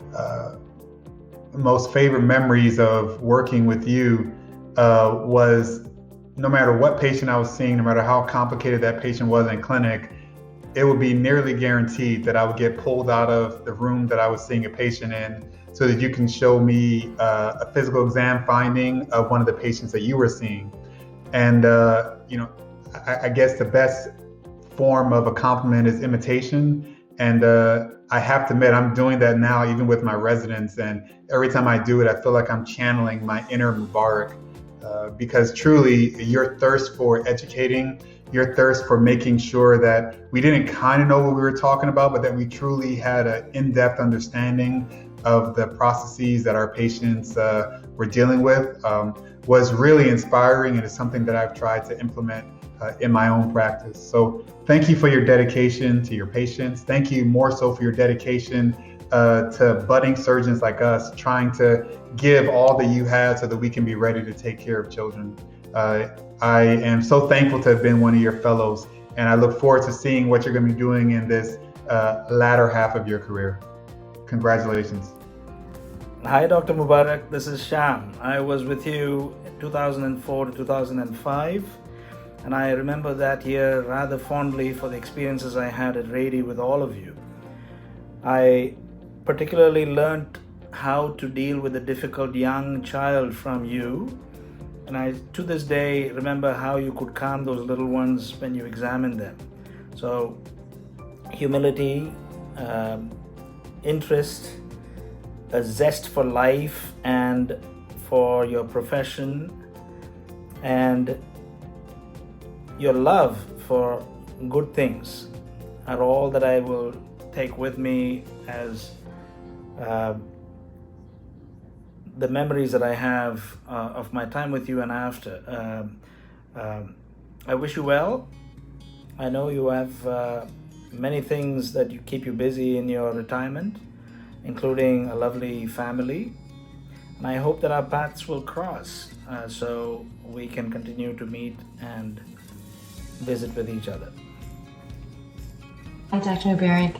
most favorite memories of working with you was no matter what patient I was seeing, no matter how complicated that patient was in clinic, it would be nearly guaranteed that I would get pulled out of the room that I was seeing a patient in so that you can show me a physical exam finding of one of the patients that you were seeing. And, I guess the best form of a compliment is imitation. And I have to admit, I'm doing that now, even with my residents. And every time I do it, I feel like I'm channeling my inner Mubarak. Because truly, your thirst for educating, your thirst for making sure that we didn't kind of know what we were talking about, but that we truly had an in-depth understanding of the processes that our patients were dealing with was really inspiring, and is something that I've tried to implement in my own practice. So thank you for your dedication to your patients. Thank you more so for your dedication to budding surgeons like us, trying to give all that you have so that we can be ready to take care of children. I am so thankful to have been one of your fellows, and I look forward to seeing what you're going to be doing in this latter half of your career. Congratulations. Hi, Dr. Mubarak. This is Sham. I was with you in 2004 to 2005, and I remember that year rather fondly for the experiences I had at Rady with all of you. I particularly learned how to deal with a difficult young child from you, and I, to this day, remember how you could calm those little ones when you examined them. So, humility, interest, a zest for life and for your profession, and your love for good things are all that I will take with me as the memories that I have of my time with you and after. I wish you well. I know you have many things that you keep you busy in your retirement, including a lovely family. And I hope that our paths will cross so we can continue to meet and visit with each other. Hi, Dr. Mubarak.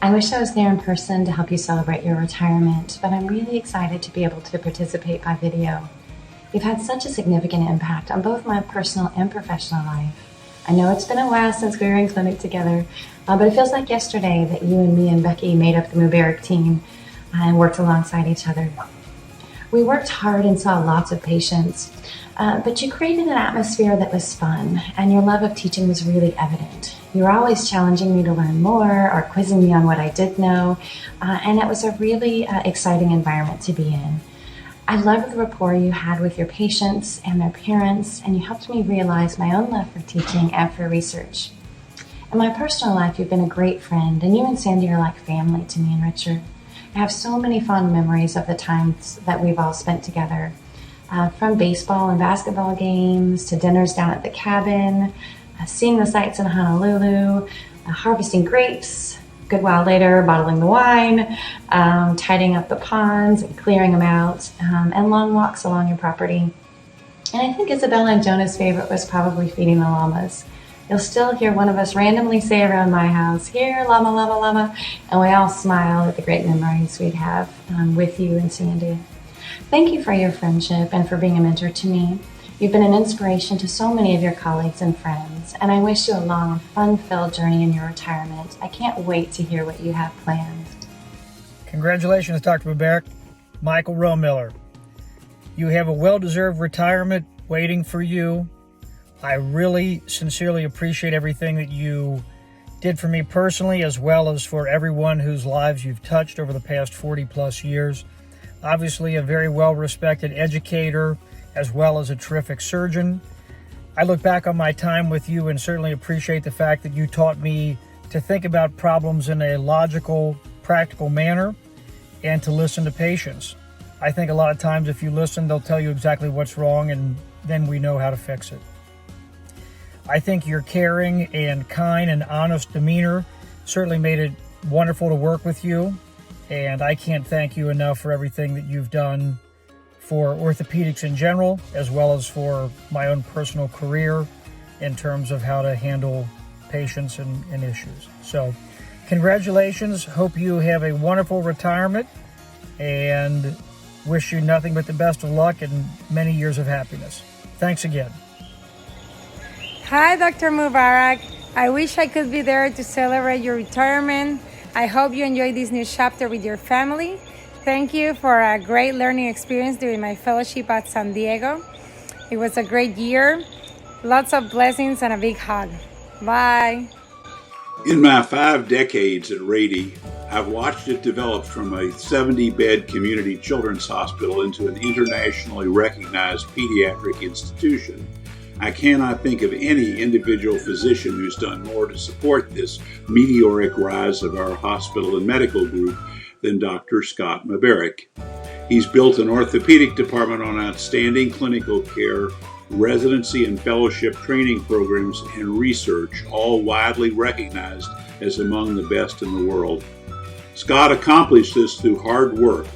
I wish I was there in person to help you celebrate your retirement, but I'm really excited to be able to participate by video. You've had such a significant impact on both my personal and professional life. I know it's been a while since we were in clinic together, but it feels like yesterday that you and me and Becky made up the Mubarak team and worked alongside each other. We worked hard and saw lots of patients, but you created an atmosphere that was fun, and your love of teaching was really evident. You were always challenging me to learn more or quizzing me on what I did know, and it was a really exciting environment to be in. I loved the rapport you had with your patients and their parents, and you helped me realize my own love for teaching and for research. In my personal life, you've been a great friend, and you and Sandy are like family to me and Richard. I have so many fond memories of the times that we've all spent together, from baseball and basketball games to dinners down at the cabin, seeing the sights in Honolulu, harvesting grapes, a good while later bottling the wine, tidying up the ponds and clearing them out, and long walks along your property. And I think Isabella and Jonah's favorite was probably feeding the llamas. You'll still hear one of us randomly say around my house, "Here, llama, llama, llama," and we all smile at the great memories we'd have with you and Sandy. Thank you for your friendship and for being a mentor to me. You've been an inspiration to so many of your colleagues and friends, and I wish you a long and fun-filled journey in your retirement. I can't wait to hear what you have planned. Congratulations, Dr. Mubarak. Michael Romiller. You have a well-deserved retirement waiting for you. I really sincerely appreciate everything that you did for me personally, as well as for everyone whose lives you've touched over the past 40 plus years. Obviously a very well-respected educator as well as a terrific surgeon. I look back on my time with you and certainly appreciate the fact that you taught me to think about problems in a logical, practical manner and to listen to patients. I think a lot of times if you listen, they'll tell you exactly what's wrong and then we know how to fix it. I think your caring and kind and honest demeanor certainly made it wonderful to work with you, and I can't thank you enough for everything that you've done for orthopedics in general, as well as for my own personal career in terms of how to handle patients and issues. So congratulations. Hope you have a wonderful retirement and wish you nothing but the best of luck and many years of happiness. Thanks again. Hi, Dr. Mubarak. I wish I could be there to celebrate your retirement. I hope you enjoy this new chapter with your family. Thank you for a great learning experience during my fellowship at San Diego. It was a great year. Lots of blessings and a big hug. Bye. In my 5 decades at Rady, I've watched it develop from a 70-bed community children's hospital into an internationally recognized pediatric institution. I cannot think of any individual physician who's done more to support this meteoric rise of our hospital and medical group than Dr. Scott Mubarak. He's built an orthopedic department on outstanding clinical care, residency and fellowship training programs, and research, all widely recognized as among the best in the world. Scott accomplished this through hard work,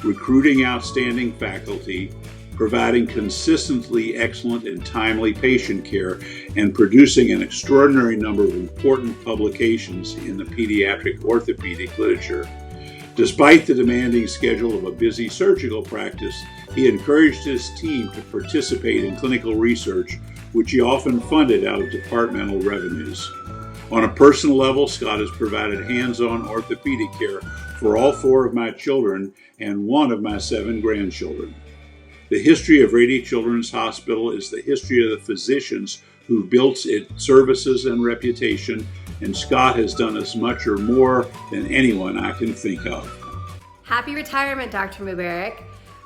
recruiting outstanding faculty, providing consistently excellent and timely patient care, and producing an extraordinary number of important publications in the pediatric orthopedic literature. Despite the demanding schedule of a busy surgical practice, he encouraged his team to participate in clinical research, which he often funded out of departmental revenues. On a personal level, Scott has provided hands-on orthopedic care for all 4 of my children and 1 of my 7 grandchildren. The history of Rady Children's Hospital is the history of the physicians who built its services and reputation, and Scott has done as much or more than anyone I can think of. Happy retirement, Dr. Mubarak.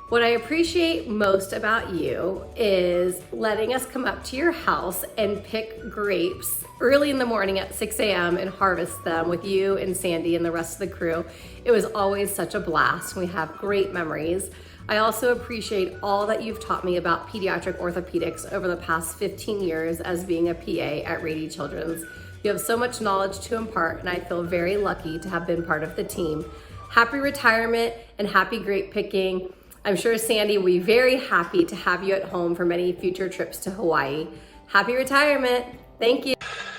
What I appreciate most about you is letting us come up to your house and pick grapes early in the morning at 6 a.m. and harvest them with you and Sandy and the rest of the crew. It was always such a blast. We have great memories. I also appreciate all that you've taught me about pediatric orthopedics over the past 15 years as being a PA at Rady Children's. You have so much knowledge to impart, and I feel very lucky to have been part of the team. Happy retirement and happy grape picking. I'm sure Sandy will be very happy to have you at home for many future trips to Hawaii. Happy retirement. Thank you.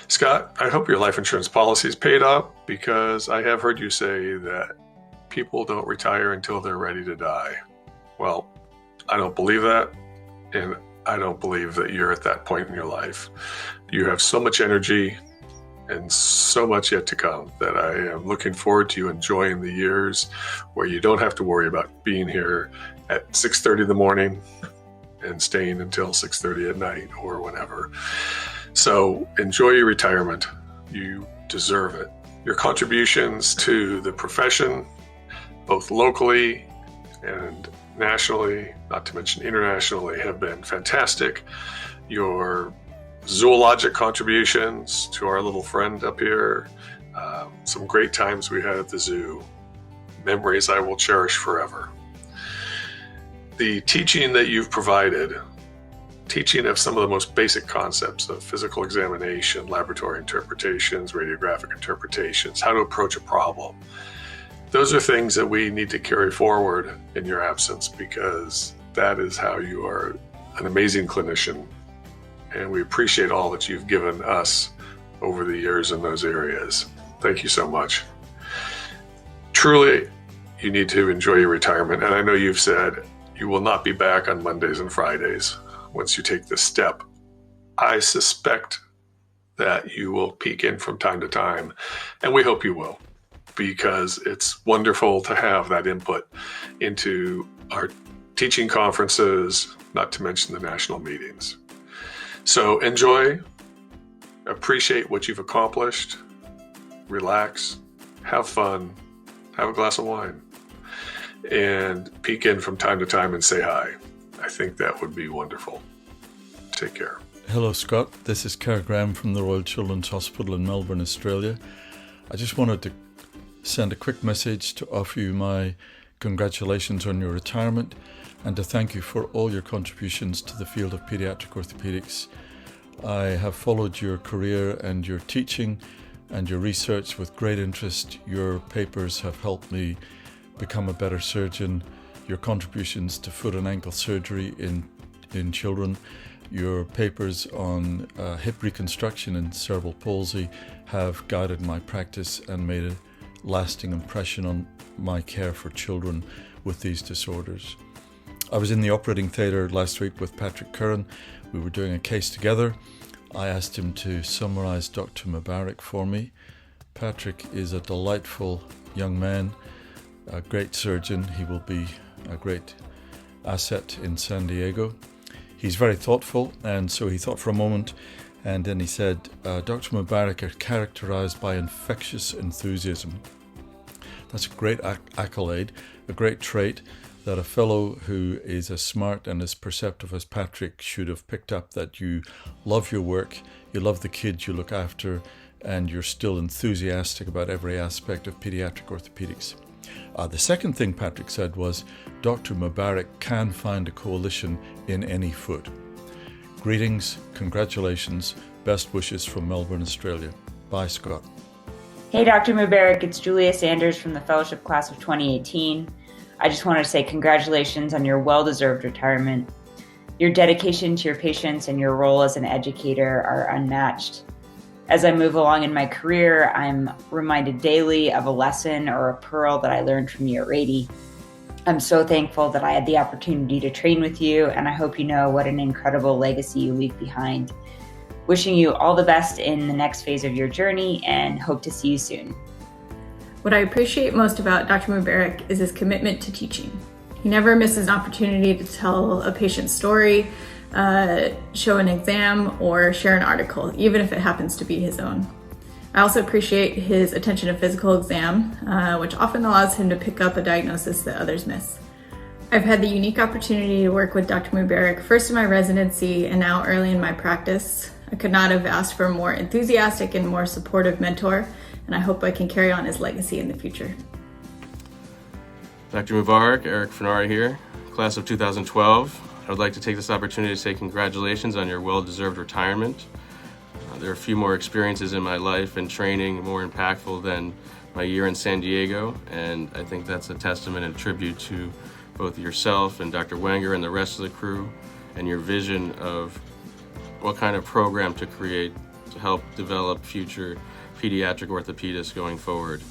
Scott, I hope your life insurance policy is paid up, because I have heard you say that people don't retire until they're ready to die. Well, I don't believe that, and I don't believe that you're at that point in your life. You have so much energy and so much yet to come that I am looking forward to you enjoying the years where you don't have to worry about being here at 6:30 in the morning and staying until 6:30 at night or whenever. So enjoy your retirement. You deserve it. Your contributions to the profession, both locally and nationally, not to mention internationally, have been fantastic. Your zoologic contributions to our little friend up here, some great times we had at the zoo, memories I will cherish forever. The teaching that you've provided, teaching of some of the most basic concepts of physical examination, laboratory interpretations, radiographic interpretations, how to approach a problem, those are things that we need to carry forward in your absence, because that is how you are an amazing clinician, and we appreciate all that you've given us over the years in those areas. Thank you so much. Truly, you need to enjoy your retirement, and I know you've said you will not be back on Mondays and Fridays once you take this step. I suspect that you will peek in from time to time, and we hope you will, because it's wonderful to have that input into our teaching conferences, not to mention the national meetings. So enjoy, appreciate what you've accomplished, relax, have fun, have a glass of wine, and peek in from time to time and say hi. I think that would be wonderful. Take care. Hello, Scott. This is Kerr Graham from the Royal Children's Hospital in Melbourne, Australia. I just wanted to send a quick message to offer you my congratulations on your retirement and to thank you for all your contributions to the field of pediatric orthopedics. I have followed your career and your teaching and your research with great interest. Your papers have helped me become a better surgeon. Your contributions to foot and ankle surgery in children, your papers on hip reconstruction and cerebral palsy have guided my practice and made a lasting impression on my care for children with these disorders. I was in the operating theatre last week with Patrick Curran. We were doing a case together. I asked him to summarise Dr. Mubarak for me. Patrick is a delightful young man, a great surgeon. He will be a great asset in San Diego. He's very thoughtful, and so he thought for a moment, and then he said, Dr. Mubarak are characterised by infectious enthusiasm. That's a great accolade, a great trait that a fellow who is as smart and as perceptive as Patrick should have picked up, that you love your work, you love the kids you look after, and you're still enthusiastic about every aspect of pediatric orthopedics. The second thing Patrick said was, Dr. Mubarak can find a coalition in any foot. Greetings, congratulations, best wishes from Melbourne, Australia. Bye, Scott. Hey, Dr. Mubarak, it's Julia Sanders from the Fellowship Class of 2018. I just wanted to say congratulations on your well-deserved retirement. Your dedication to your patients and your role as an educator are unmatched. As I move along in my career, I'm reminded daily of a lesson or a pearl that I learned from you at Rady. I'm so thankful that I had the opportunity to train with you, and I hope you know what an incredible legacy you leave behind. Wishing you all the best in the next phase of your journey, and hope to see you soon. What I appreciate most about Dr. Mubarak is his commitment to teaching. He never misses an opportunity to tell a patient's story, show an exam, or share an article, even if it happens to be his own. I also appreciate his attention to physical exam, which often allows him to pick up a diagnosis that others miss. I've had the unique opportunity to work with Dr. Mubarak first in my residency and now early in my practice. I could not have asked for a more enthusiastic and more supportive mentor, and I hope I can carry on his legacy in the future. Dr. Mubarak, Eric Fenari here, class of 2012. I would like to take this opportunity to say congratulations on your well-deserved retirement. There are a few more experiences in my life and training more impactful than my year in San Diego, and I think that's a testament and tribute to both yourself and Dr. Wenger and the rest of the crew, and your vision of what kind of program to create to help develop future pediatric orthopedists going forward.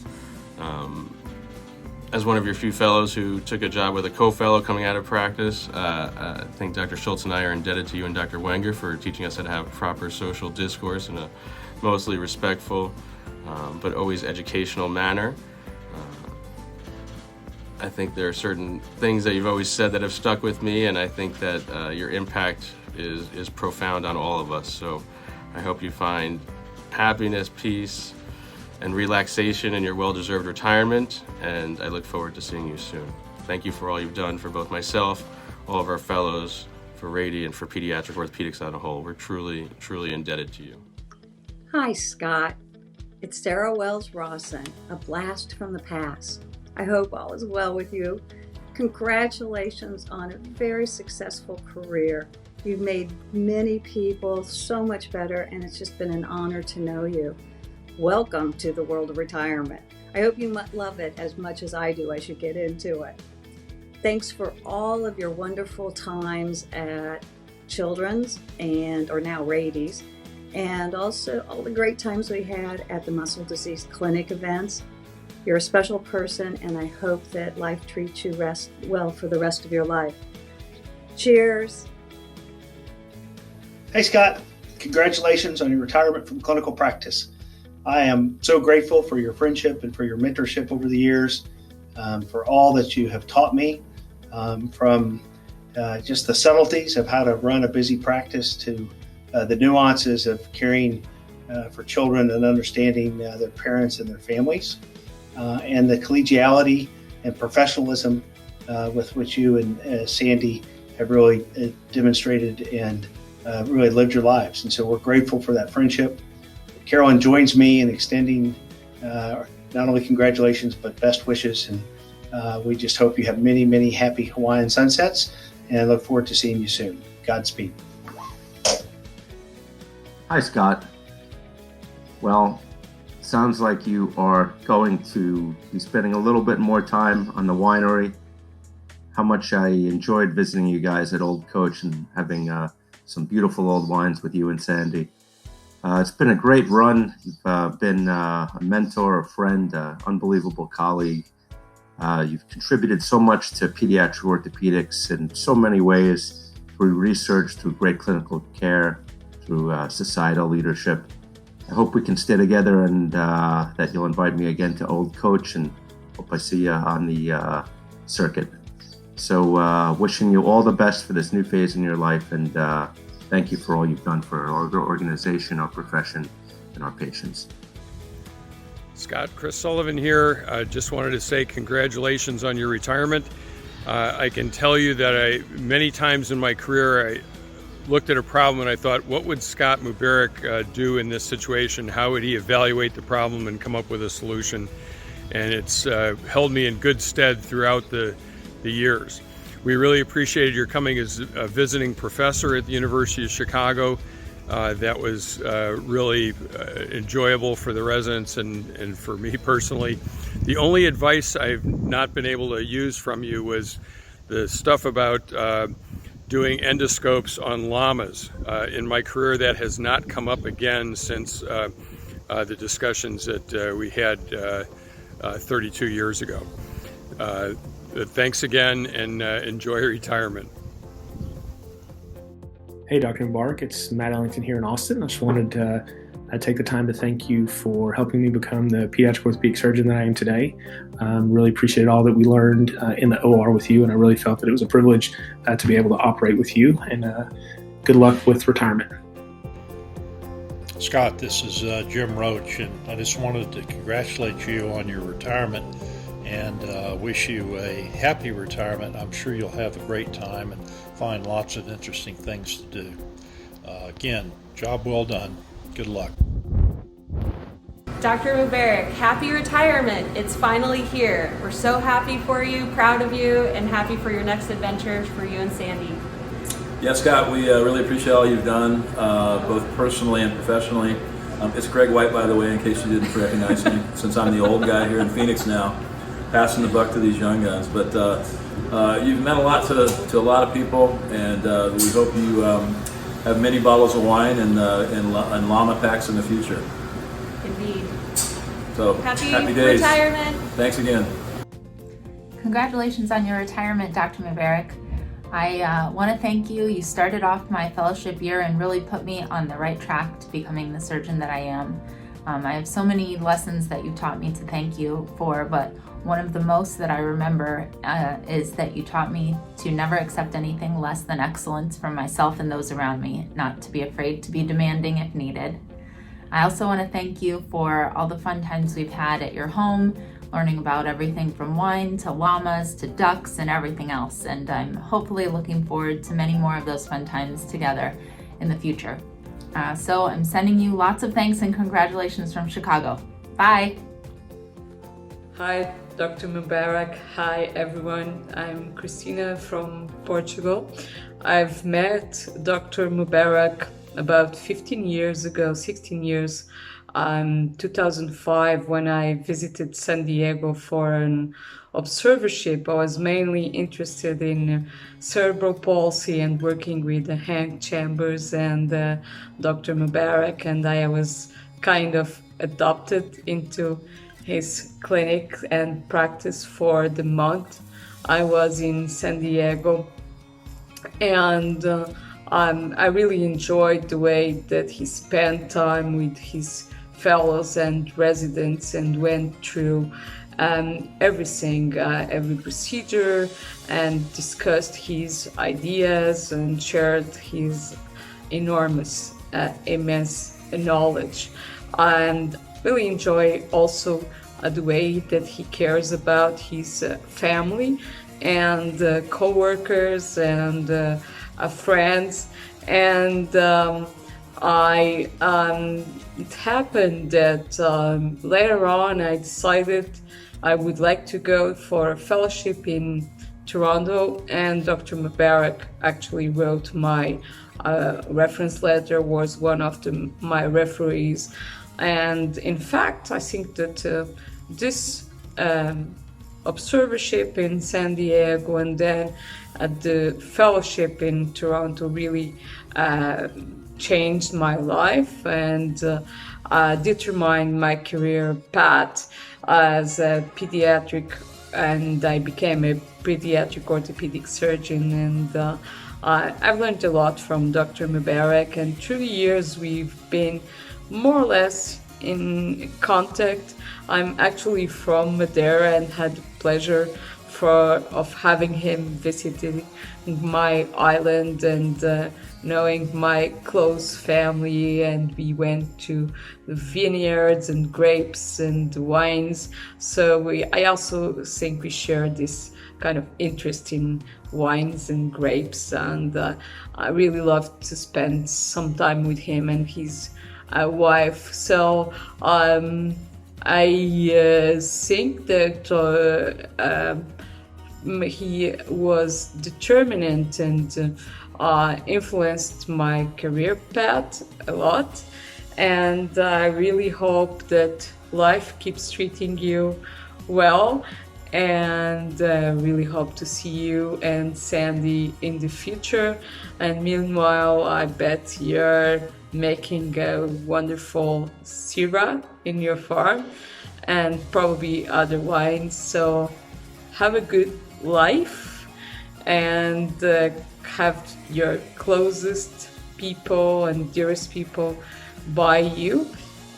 As one of your few fellows who took a job with a co-fellow coming out of practice, I think Dr. Schultz and I are indebted to you and Dr. Wenger for teaching us how to have proper social discourse in a mostly respectful but always educational manner. I think there are certain things that you've always said that have stuck with me, and I think that your impact is profound on all of us. So I hope you find happiness, peace, and relaxation in your well-deserved retirement, and I look forward to seeing you soon. Thank you for all you've done for both myself, all of our fellows, for Rady, and for pediatric orthopedics on a whole. We're truly, truly indebted to you. Hi, Scott. It's Sarah Wells Rawson, a blast from the past. I hope all is well with you. Congratulations on a very successful career. You've made many people so much better, and it's just been an honor to know you. Welcome to the world of retirement. I hope you love it as much as I do as you get into it. Thanks for all of your wonderful times at Children's or now Rady's, and also all the great times we had at the Muscle Disease Clinic events. You're a special person, and I hope that life treats you well for the rest of your life. Cheers. Hey, Scott. Congratulations on your retirement from clinical practice. I am so grateful for your friendship and for your mentorship over the years, for all that you have taught me, from just the subtleties of how to run a busy practice to the nuances of caring for children and understanding their parents and their families, and the collegiality and professionalism with which you and Sandy have really demonstrated and really lived your lives. And so we're grateful for that friendship. Carolyn joins me in extending not only congratulations, but best wishes. And we just hope you have many, many happy Hawaiian sunsets, and I look forward to seeing you soon. Godspeed. Hi, Scott. Well, sounds like you are going to be spending a little bit more time on the winery. How much I enjoyed visiting you guys at Old Coach and having some beautiful old wines with you and Sandy. It's been a great run. You've been a mentor, a friend, unbelievable colleague. You've contributed so much to pediatric orthopedics in so many ways, through research, through great clinical care, through societal leadership. I hope we can stay together and that you'll invite me again to Old Coach, and hope I see you on the circuit. So wishing you all the best for this new phase in your life, and thank you for all you've done for our organization, our profession, and our patients. Scott, Chris Sullivan here. I just wanted to say congratulations on your retirement. I can tell you that many times in my career, I looked at a problem and I thought, what would Scott Mubarak do in this situation? How would he evaluate the problem and come up with a solution? And it's held me in good stead throughout the years. We really appreciated your coming as a visiting professor at the University of Chicago. That was really enjoyable for the residents and for me personally. The only advice I've not been able to use from you was the stuff about doing endoscopes on llamas. In my career, that has not come up again since the discussions that we had 32 years ago. Thanks again, and enjoy retirement. Hey, Dr. Mubarak, it's Matt Ellington here in Austin. I just wanted to take the time to thank you for helping me become the pediatric orthopedic surgeon that I am today. Really appreciate all that we learned in the OR with you, and I really felt that it was a privilege to be able to operate with you, and good luck with retirement. Scott, this is Jim Roach, and I just wanted to congratulate you on your retirement and wish you a happy retirement. I'm sure you'll have a great time and find lots of interesting things to do. Again, job well done. Good luck. Dr. Mubarak, happy retirement. It's finally here. We're so happy for you, proud of you, and happy for your next adventure for you and Sandy. Yeah, Scott, we really appreciate all you've done, both personally and professionally. It's Greg White, by the way, in case you didn't recognize me, since I'm the old guy here in Phoenix now, passing the buck to these young guns. But you've meant a lot to a lot of people, and we hope you have many bottles of wine and llama packs in the future. Indeed. So happy days. Retirement. Thanks again. Congratulations on your retirement, Dr. Mubarak. I want to thank you. You started off my fellowship year and really put me on the right track to becoming the surgeon that I am. I have so many lessons that you taught me to thank you for, but one of the most that I remember is that you taught me to never accept anything less than excellence from myself and those around me, not to be afraid to be demanding if needed. I also want to thank you for all the fun times we've had at your home, learning about everything from wine to llamas to ducks and everything else. And I'm hopefully looking forward to many more of those fun times together in the future. So I'm sending you lots of thanks and congratulations from Chicago. Bye. Hi, Dr. Mubarak. Hi, everyone. I'm Christina from Portugal. I've met Dr. Mubarak about 16 years, 2005, when I visited San Diego for an observership. I was mainly interested in cerebral palsy and working with Hank Chambers and Dr. Mubarak, and I was kind of adopted into his clinic and practice for the month I was in San Diego. And I really enjoyed the way that he spent time with his fellows and residents and went through everything, every procedure, and discussed his ideas and shared his immense knowledge. And really enjoy also the way that he cares about his family and co-workers and friends. And it happened that later on I decided I would like to go for a fellowship in Toronto, and Dr. Mubarak actually wrote my reference letter, was one of my referees. And in fact, I think that this observership in San Diego and then the fellowship in Toronto really changed my life and determined my career path as a pediatric, and I became a pediatric orthopedic surgeon. And I've learned a lot from Dr. Mubarak, and through the years we've been more or less in contact. I'm actually from Madeira and had the pleasure of having him visiting my island and knowing my close family, and we went to vineyards and grapes and wines. So I also think we share this kind of interest in wines and grapes, and I really love to spend some time with him and his wife. So I think that he was determinant and influenced my career path a lot, and I really hope that life keeps treating you well, and really hope to see you and Sandy in the future. And meanwhile, I bet you're making a wonderful Syrah in your farm and probably other wines. So have a good life and have your closest people and dearest people by you.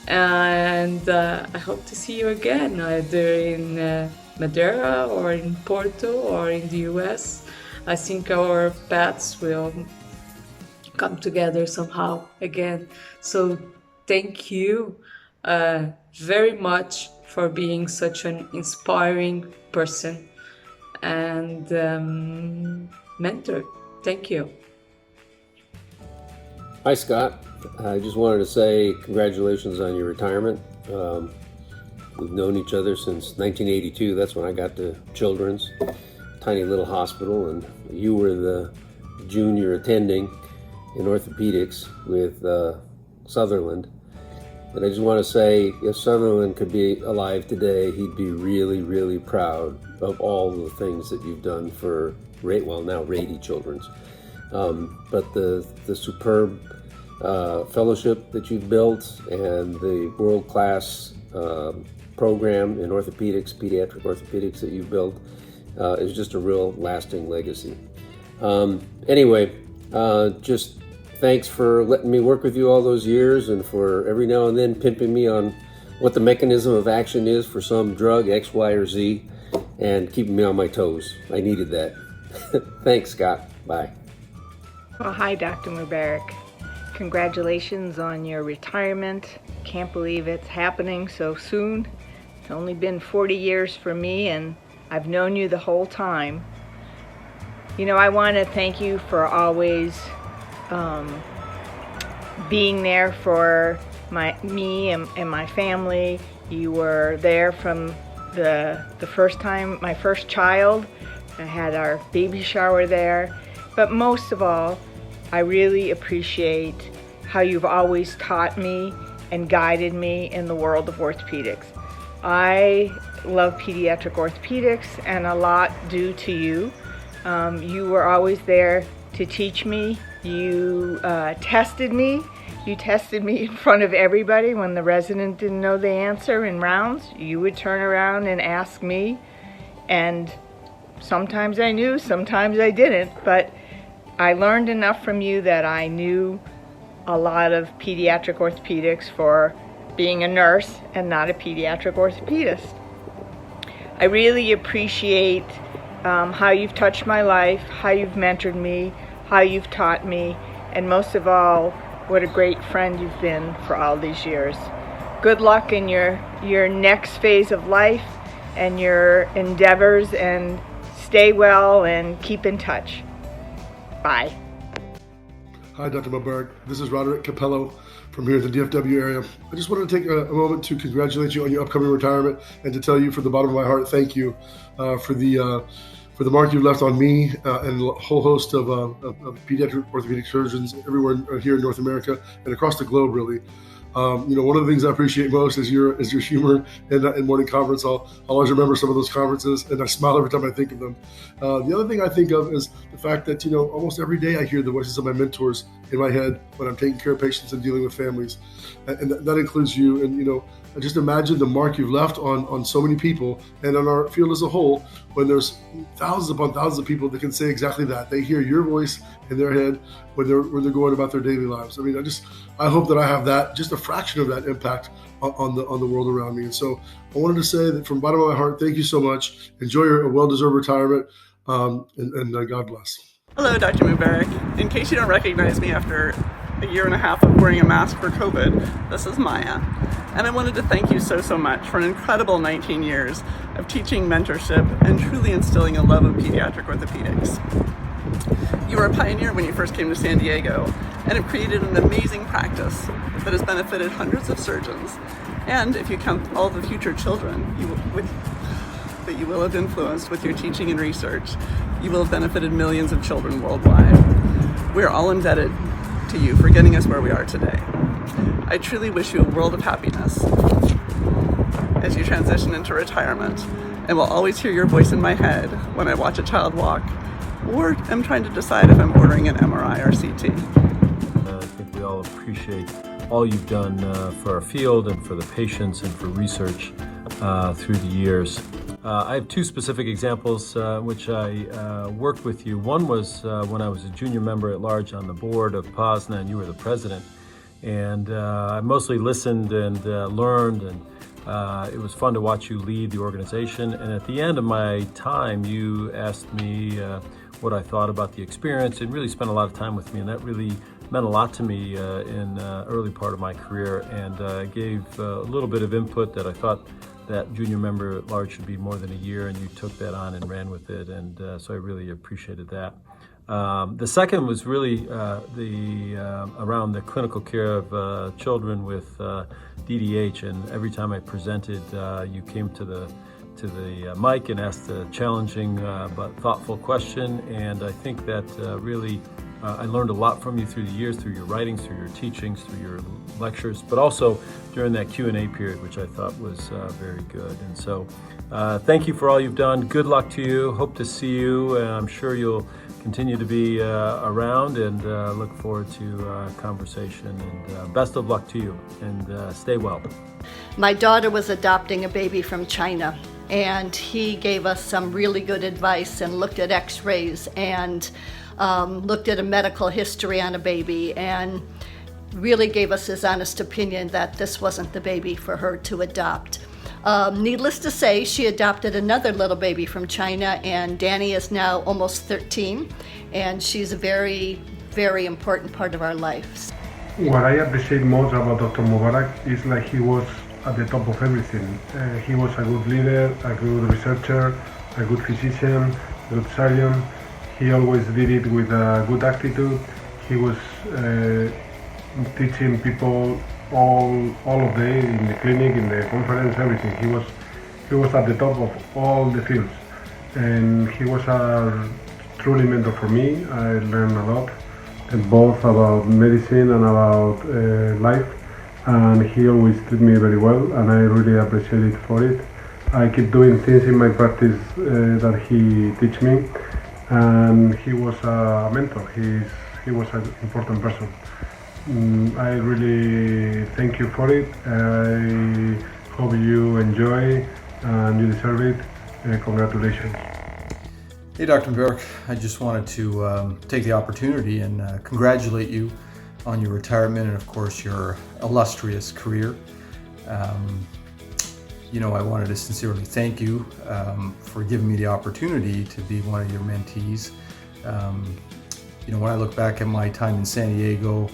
And I hope to see you again, either in Madeira or in Porto or in the US. I think our paths will come together somehow again. So thank you very much for being such an inspiring person and mentor. Thank you. Hi, Scott. I just wanted to say congratulations on your retirement. We've known each other since 1982. That's when I got to Children's, tiny little hospital, and you were the junior attending in orthopedics with Sutherland. And I just want to say, if Sutherland could be alive today, he'd be really, really proud of all the things that you've done for, now Rady Children's. But the superb fellowship that you've built and the world-class program in orthopedics, pediatric orthopedics that you've built is just a real lasting legacy. Anyway, just thanks for letting me work with you all those years and for every now and then pimping me on what the mechanism of action is for some drug X, Y, or Z and keeping me on my toes. I needed that. Thanks, Scott. Bye. Well, hi, Dr. Mubarak. Congratulations on your retirement. Can't believe it's happening so soon. It's only been 40 years for me, and I've known you the whole time. You know, I want to thank you for always being there for me and my family. You were there from the first time, my first child. I had our baby shower there. But most of all, I really appreciate how you've always taught me and guided me in the world of orthopedics. I love pediatric orthopedics, and a lot due to you. You were always there to teach me. You tested me. You tested me in front of everybody when the resident didn't know the answer in rounds. You would turn around and ask me, and sometimes I knew, sometimes I didn't, but I learned enough from you that I knew a lot of pediatric orthopedics for being a nurse and not a pediatric orthopedist. I really appreciate how you've touched my life, how you've mentored me, how you've taught me, and most of all, what a great friend you've been for all these years. Good luck in your next phase of life and your endeavors, and stay well and keep in touch. Bye. Hi, Dr. Mubarak. This is Roderick Capello from here in the DFW area. I just wanted to take a moment to congratulate you on your upcoming retirement and to tell you from the bottom of my heart, thank you for the mark you've left on me and a whole host of pediatric orthopedic surgeons everywhere here in North America and across the globe, really. One of the things I appreciate most is your humor in morning conference. I'll always remember some of those conferences, and I smile every time I think of them. The other thing I think of is the fact that almost every day I hear the voices of my mentors in my head when I'm taking care of patients and dealing with families, and that includes you. And I just imagine the mark you've left on so many people and on our field as a whole. When there's thousands upon thousands of people that can say exactly that, they hear your voice in their head when they're going about their daily lives. I mean, I hope that I have that, just a fraction of that impact on the world around me. And so I wanted to say that from the bottom of my heart, thank you so much. Enjoy your well-deserved retirement, and God bless. Hello, Dr. Mubarak. In case you don't recognize me after a year and a half of wearing a mask for COVID, this is Maya. And I wanted to thank you so much for an incredible 19 years of teaching, mentorship, and truly instilling a love of pediatric orthopedics. You were a pioneer when you first came to San Diego and have created an amazing practice that has benefited hundreds of surgeons. And if you count all the future children that you will have influenced with your teaching and research, you will have benefited millions of children worldwide. We're all indebted to you for getting us where we are today. I truly wish you a world of happiness as you transition into retirement, and will always hear your voice in my head when I watch a child walk, or am trying to decide if I'm ordering an MRI or CT. I think we all appreciate all you've done for our field and for the patients and for research through the years. I have two specific examples which I worked with you. One was when I was a junior member at large on the board of POSNA and you were the president. And I mostly listened and learned, and it was fun to watch you lead the organization. And at the end of my time, you asked me what I thought about the experience and really spent a lot of time with me. And that really meant a lot to me in the early part of my career. And I gave a little bit of input that I thought that junior member at large should be more than a year, and you took that on and ran with it. And so I really appreciated that. The second was really around the clinical care of children with DDH, and every time I presented, you came to the mic and asked a challenging but thoughtful question, and I think that really I learned a lot from you through the years, through your writings, through your teachings, through your lectures, but also during that Q&A period, which I thought was very good. And so thank you for all you've done. Good luck to you. Hope to see you, and I'm sure you'll continue to be around, and look forward to conversation, and best of luck to you, and stay well. My daughter was adopting a baby from China, and he gave us some really good advice and looked at x-rays and looked at a medical history on a baby and really gave us his honest opinion that this wasn't the baby for her to adopt. Needless to say, she adopted another little baby from China, and Danny is now almost 13, and she's a very, very important part of our lives. What I appreciate most about Dr. Mubarak is like he was at the top of everything. He was a good leader, a good researcher, a good physician, a good surgeon. He always did it with a good attitude. He was teaching people all of day in the clinic, in the conference, everything. He was at the top of all the fields, and he was a truly mentor for me. I learned a lot, both about medicine and about life, and he always did me very well, and I really appreciate it for it. I keep doing things in my practice that he teach me, and he was a mentor. He was an important person. I really thank you for it. I hope you enjoy and you deserve it. Congratulations. Hey, Dr. Mubarak. I just wanted to take the opportunity and congratulate you on your retirement and, of course, your illustrious career. I wanted to sincerely thank you for giving me the opportunity to be one of your mentees. When I look back at my time in San Diego,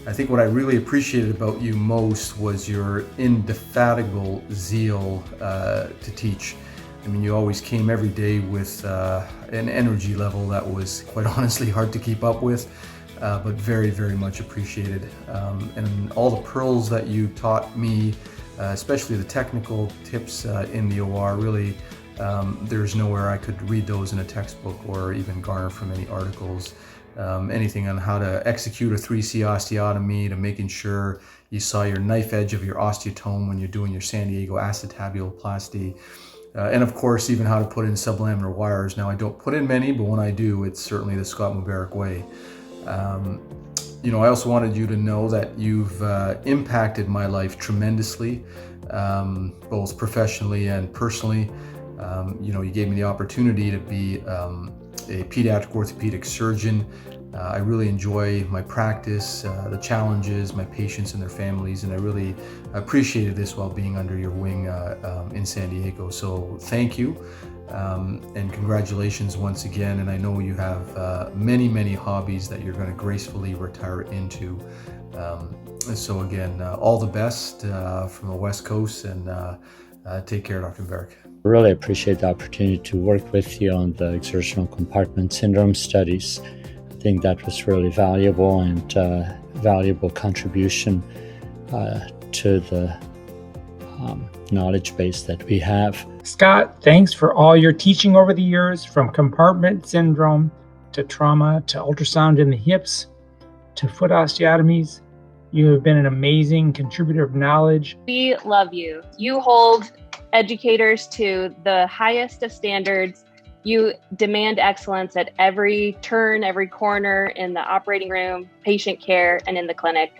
I think what I really appreciated about you most was your indefatigable zeal to teach. I mean, you always came every day with an energy level that was quite honestly hard to keep up with, but very, very much appreciated. And all the pearls that you taught me, especially the technical tips in the OR, really, there's nowhere I could read those in a textbook or even garner from any articles. Anything on how to execute a 3C osteotomy, to making sure you saw your knife edge of your osteotome when you're doing your San Diego acetabuloplasty. And of course, even how to put in sublaminar wires. Now, I don't put in many, but when I do, it's certainly the Scott Mubarak way. You know, I also wanted you to know that you've impacted my life tremendously, both professionally and personally. You know, you gave me the opportunity to be a pediatric orthopedic surgeon. I really enjoy my practice, the challenges, my patients and their families, and I really appreciated this while being under your wing in San Diego. So thank you, and congratulations once again. And I know you have many, many hobbies that you're going to gracefully retire into. So again, all the best from the West Coast, and take care, Dr. Mubarak. I really appreciate the opportunity to work with you on the exertional compartment syndrome studies. I think that was really valuable, and valuable contribution to the knowledge base that we have. Scott, thanks for all your teaching over the years, from compartment syndrome to trauma to ultrasound in the hips to foot osteotomies. You have been an amazing contributor of knowledge. We love you. You hold educators to the highest of standards. You demand excellence at every turn, every corner, in the operating room, patient care, and in the clinic.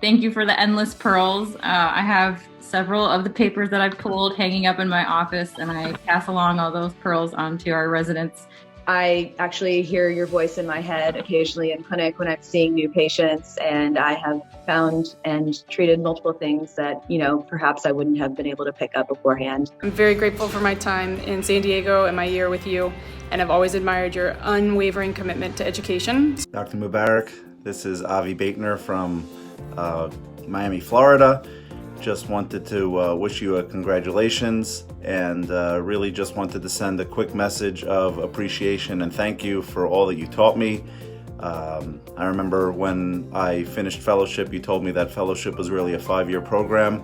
Thank you for the endless pearls. I have several of the papers that I've pulled hanging up in my office, and I pass along all those pearls onto our residents. I actually hear your voice in my head occasionally in clinic when I'm seeing new patients, and I have found and treated multiple things that, you know, perhaps I wouldn't have been able to pick up beforehand. I'm very grateful for my time in San Diego and my year with you, and I've always admired your unwavering commitment to education. Dr. Mubarak, this is Avi Baitner from Miami, Florida. Just wanted to wish you a congratulations, and really just wanted to send a quick message of appreciation and thank you for all that you taught me. I remember when I finished fellowship, you told me that fellowship was really a 5-year program.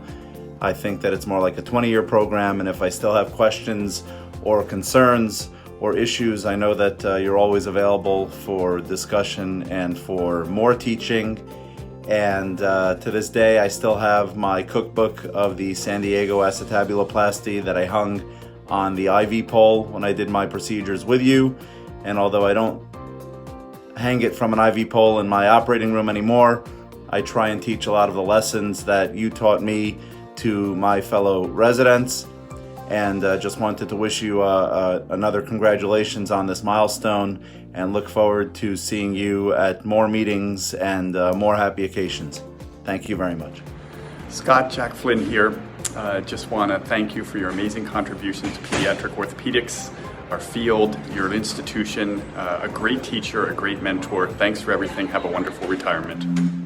I think that it's more like a 20-year program, and if I still have questions or concerns or issues, I know that you're always available for discussion and for more teaching. And to this day, I still have my cookbook of the San Diego acetabuloplasty that I hung on the IV pole when I did my procedures with you. And although I don't hang it from an IV pole in my operating room anymore, I try and teach a lot of the lessons that you taught me to my fellow residents. And just wanted to wish you another congratulations on this milestone, and look forward to seeing you at more meetings and more happy occasions. Thank you very much. Scott, Jack Flynn here. Just want to thank you for your amazing contributions to pediatric orthopedics, our field, your institution, a great teacher, a great mentor. Thanks for everything. Have a wonderful retirement.